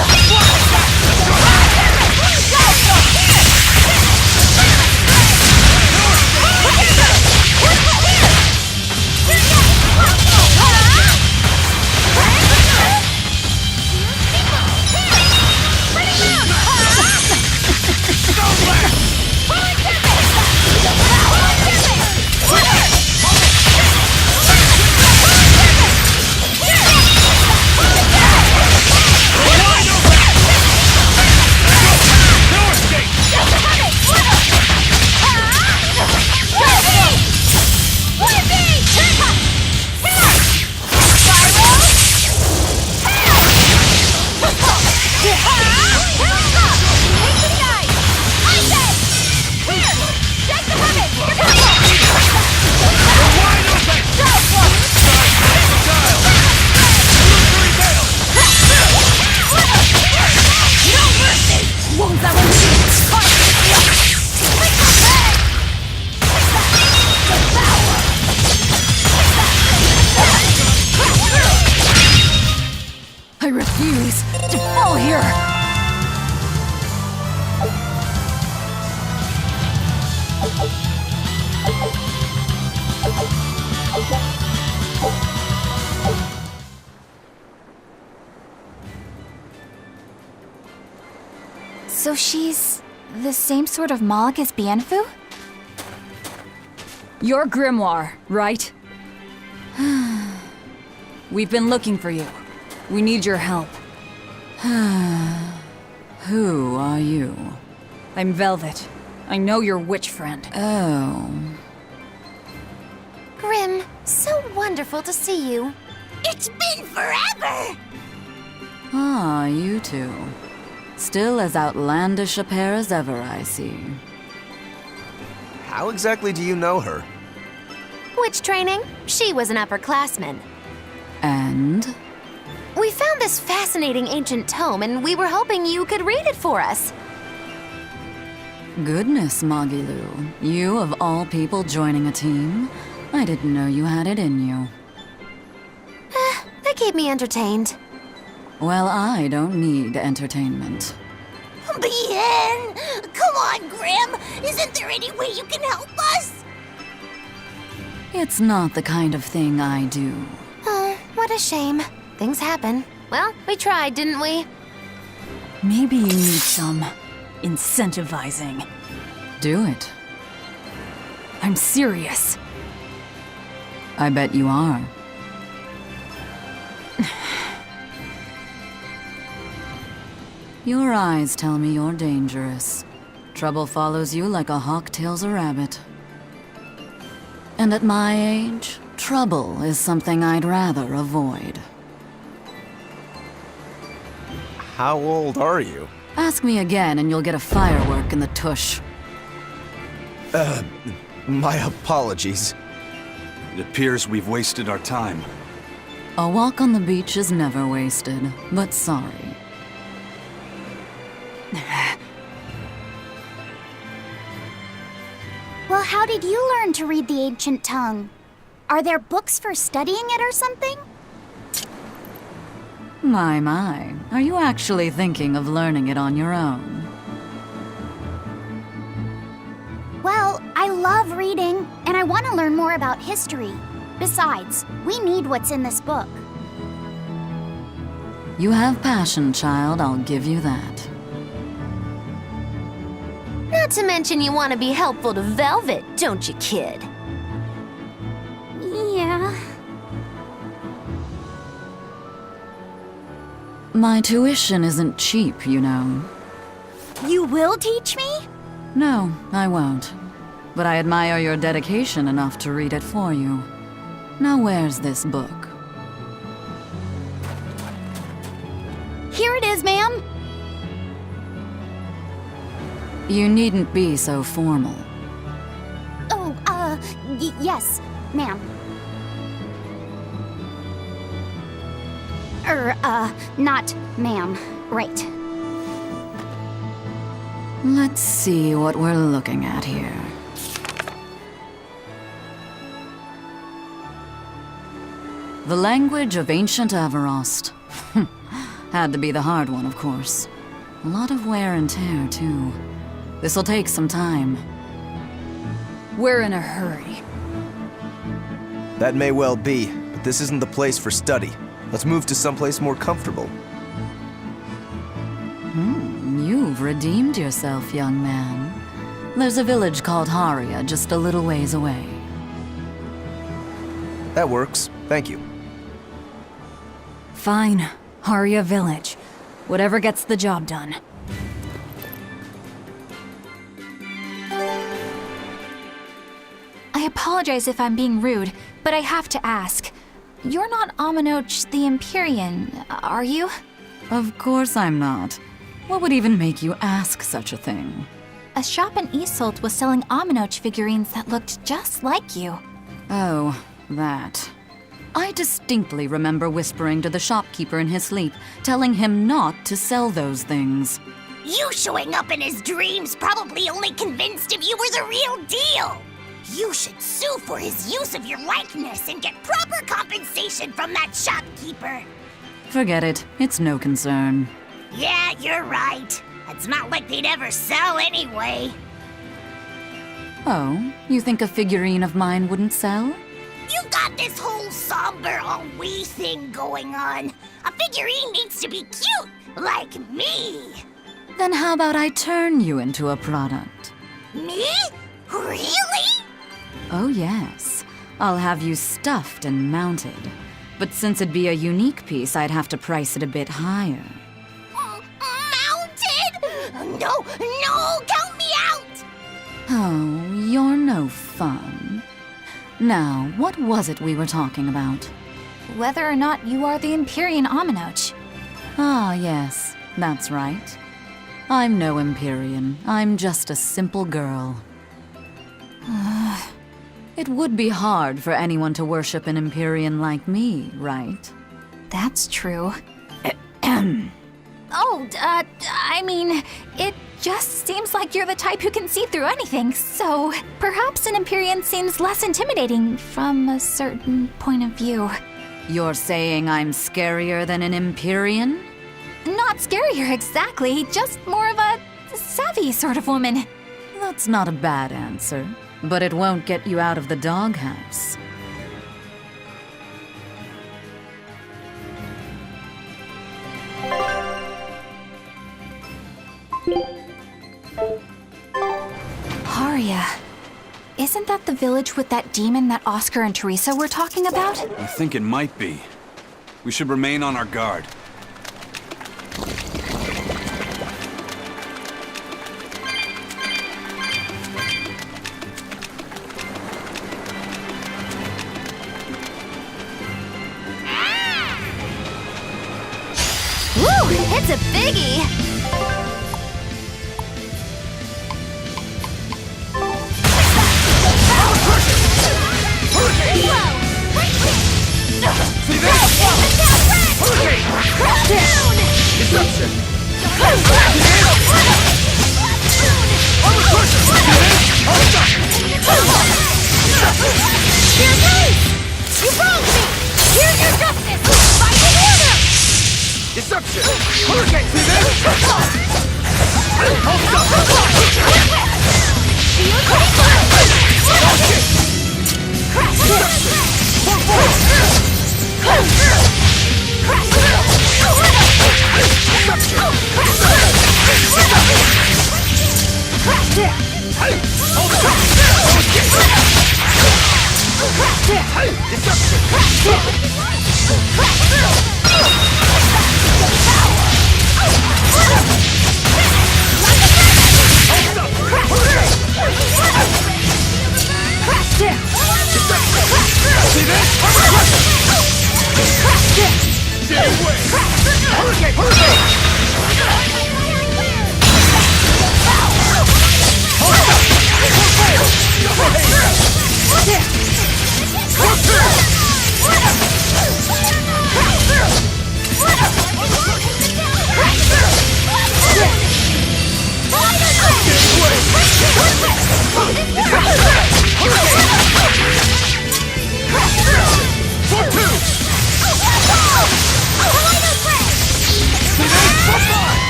this to fall here! So she's the same sort of Moloch as Bienfu? Your grimoire, right? We've been looking for you. We need your help. Who are you? I'm Velvet. I know your witch friend. Oh. Grim, so wonderful to see you. It's been forever! Ah, you two. Still as outlandish a pair as ever, I see. How exactly do you know her? Witch training? She was an upperclassman. And? We found this fascinating ancient tome, and we were hoping you could read it for us. Goodness, Magilu. You, of all people, joining a team? I didn't know you had it in you. They keep me entertained. Well, I don't need entertainment. Bien! Come on, Grim! Isn't there any way you can help us? It's not the kind of thing I do. Oh, what a shame. Things happen. Well, we tried, didn't we? Maybe you need some incentivizing. Do it. I'm serious. I bet you are. Your eyes tell me you're dangerous. Trouble follows you like a hawk tails a rabbit. And at my age, trouble is something I'd rather avoid. How old are you? Ask me again and you'll get a firework in the tush. My apologies. It appears we've wasted our time. A walk on the beach is never wasted, but sorry. Well, how did you learn to read the ancient tongue? Are there books for studying it or something? My. Are you actually thinking of learning it on your own? Well, I love reading, and I want to learn more about history. Besides, we need what's in this book. You have passion, child, I'll give you that. Not to mention you want to be helpful to Velvet, don't you, kid? Yeah. My tuition isn't cheap, you know. You will teach me? No, I won't. But I admire your dedication enough to read it for you. Now where's this book? Here it is, ma'am. You needn't be so formal. Oh, yes, ma'am. Not ma'am. Right. Let's see what we're looking at here. The language of ancient Avarost. Had to be the hard one, of course. A lot of wear and tear, too. This'll take some time. We're in a hurry. That may well be, but this isn't the place for study. Let's move to someplace more comfortable. You've redeemed yourself, young man. There's a village called Haria just a little ways away. That works. Thank you. Fine. Haria Village. Whatever gets the job done. I apologize if I'm being rude, but I have to ask. You're not Aminoch the Empyrean, are you? Of course I'm not. What would even make you ask such a thing? A shop in Isolt was selling Aminoch figurines that looked just like you. Oh, that. I distinctly remember whispering to the shopkeeper in his sleep, telling him not to sell those things. You showing up in his dreams probably only convinced him you were the real deal. You should sue for his use of your likeness and get proper compensation from that shopkeeper. Forget it. It's no concern. Yeah, you're right. It's not like they'd ever sell anyway. Oh, you think a figurine of mine wouldn't sell? You got this whole somber ennui thing going on. A figurine needs to be cute, like me. Then how about I turn you into a product? Me? Really? Oh yes. I'll have you stuffed and mounted. But since it'd be a unique piece, I'd have to price it a bit higher. Mounted? No, count me out! Oh, you're no fun. Now, what was it we were talking about? Whether or not you are the Empyrean Aminoch. Ah, yes, that's right. I'm no Empyrean. I'm just a simple girl. It would be hard for anyone to worship an Empyrean like me, right? That's true. I mean, it just seems like you're the type who can see through anything, so perhaps an Empyrean seems less intimidating from a certain point of view. You're saying I'm scarier than an Empyrean? Not scarier exactly, just more of a savvy sort of woman. That's not a bad answer, but it won't get you out of the doghouse. Haria. Isn't that the village with that demon that Oscar and Teresa were talking about? I think it might be. We should remain on our guard. Woo! It's a biggie!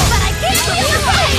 But I can't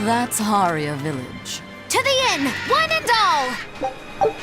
That's Haria Village. To the inn, one and all!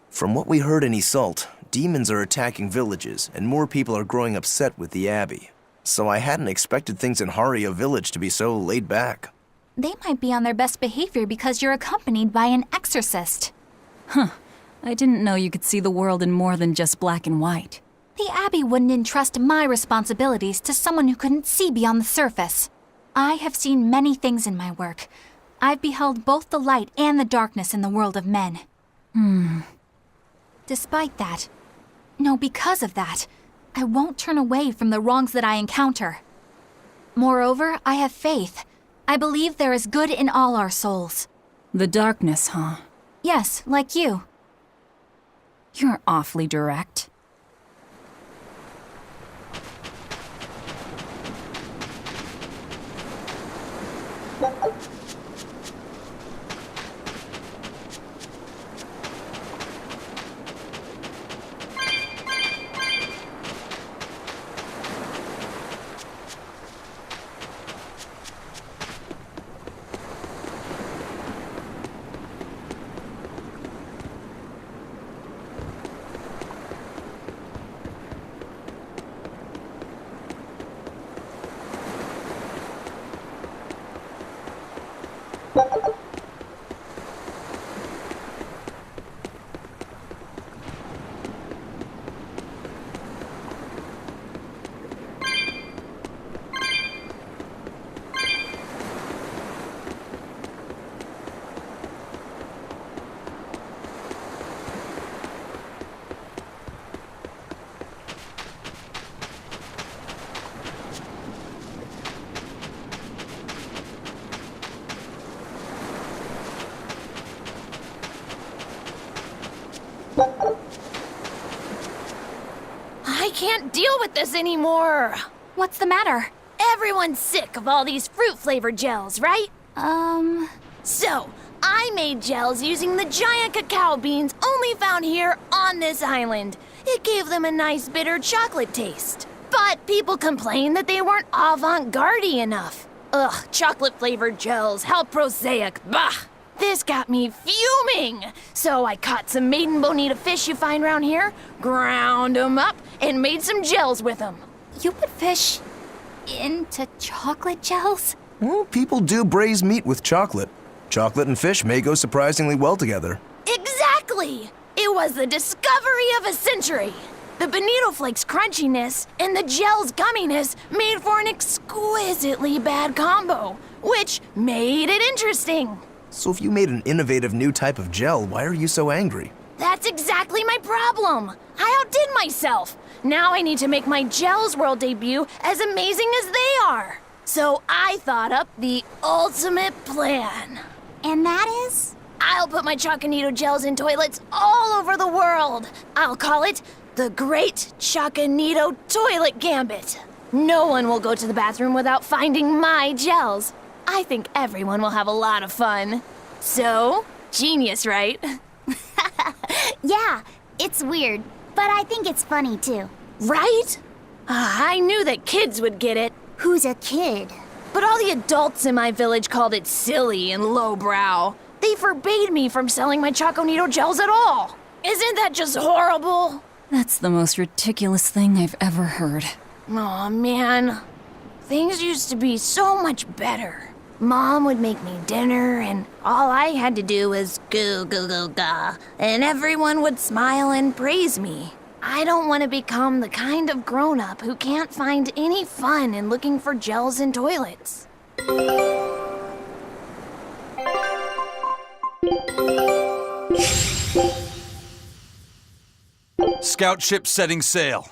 From what we heard in Iseult, demons are attacking villages, and more people are growing upset with the Abbey. So I hadn't expected things in Haria Village to be so laid back. They might be on their best behavior because you're accompanied by an exorcist. Huh. I didn't know you could see the world in more than just black and white. The Abbey wouldn't entrust my responsibilities to someone who couldn't see beyond the surface. I have seen many things in my work. I've beheld both the light and the darkness in the world of men. Despite that, no, because of that, I won't turn away from the wrongs that I encounter. Moreover, I have faith. I believe there is good in all our souls. The darkness, huh? Yes, like you. You're awfully direct. I can't deal with this anymore. What's the matter? Everyone's sick of all these fruit-flavored gels, right? So, I made gels using the giant cacao beans only found here on this island. It gave them a nice bitter chocolate taste. But people complained that they weren't avant-garde enough. Ugh, chocolate-flavored gels, how prosaic, bah! This got me fuming! So I caught some maiden bonita fish you find around here, ground them up, and made some gels with them. You put fish into chocolate gels? Well, people do braise meat with chocolate. Chocolate and fish may go surprisingly well together. Exactly! It was the discovery of a century. The bonito flakes crunchiness and the gel's gumminess made for an exquisitely bad combo, which made it interesting. So if you made an innovative new type of gel, why are you so angry? That's exactly my problem. I outdid myself. Now I need to make my Gels World debut as amazing as they are. So I thought up the ultimate plan. And that is? I'll put my Choconito gels in toilets all over the world. I'll call it the Great Choconito Toilet Gambit. No one will go to the bathroom without finding my gels. I think everyone will have a lot of fun. So, genius, right? Yeah, it's weird, but I think it's funny too. Right? I knew that kids would get it. Who's a kid? But all the adults in my village called it silly and lowbrow. They forbade me from selling my Choconito gels at all. Isn't that just horrible? That's the most ridiculous thing I've ever heard. Aw, man. Things used to be so much better. Mom would make me dinner, and all I had to do was goo goo goo ga, and everyone would smile and praise me. I don't want to become the kind of grown-up who can't find any fun in looking for gels in toilets. Scout ship setting sail.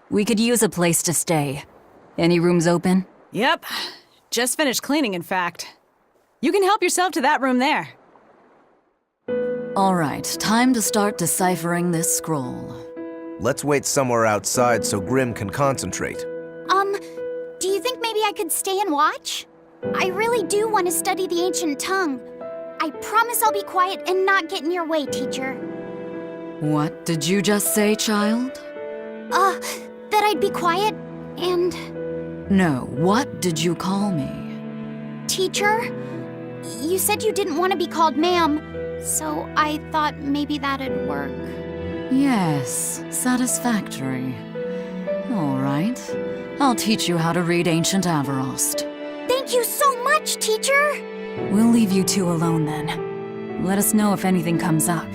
We could use a place to stay. Any rooms open? Yep. Just finished cleaning, in fact. You can help yourself to that room there. All right, time to start deciphering this scroll. Let's wait somewhere outside so Grim can concentrate. Do you think maybe I could stay and watch? I really do want to study the ancient tongue. I promise I'll be quiet and not get in your way, teacher. What did you just say, child? That I'd be quiet and... No, what did you call me? Teacher? You said you didn't want to be called ma'am, so I thought maybe that'd work. Yes, satisfactory. All right. I'll teach you how to read Ancient Avarost. Thank you so much, teacher! We'll leave you two alone then. Let us know if anything comes up.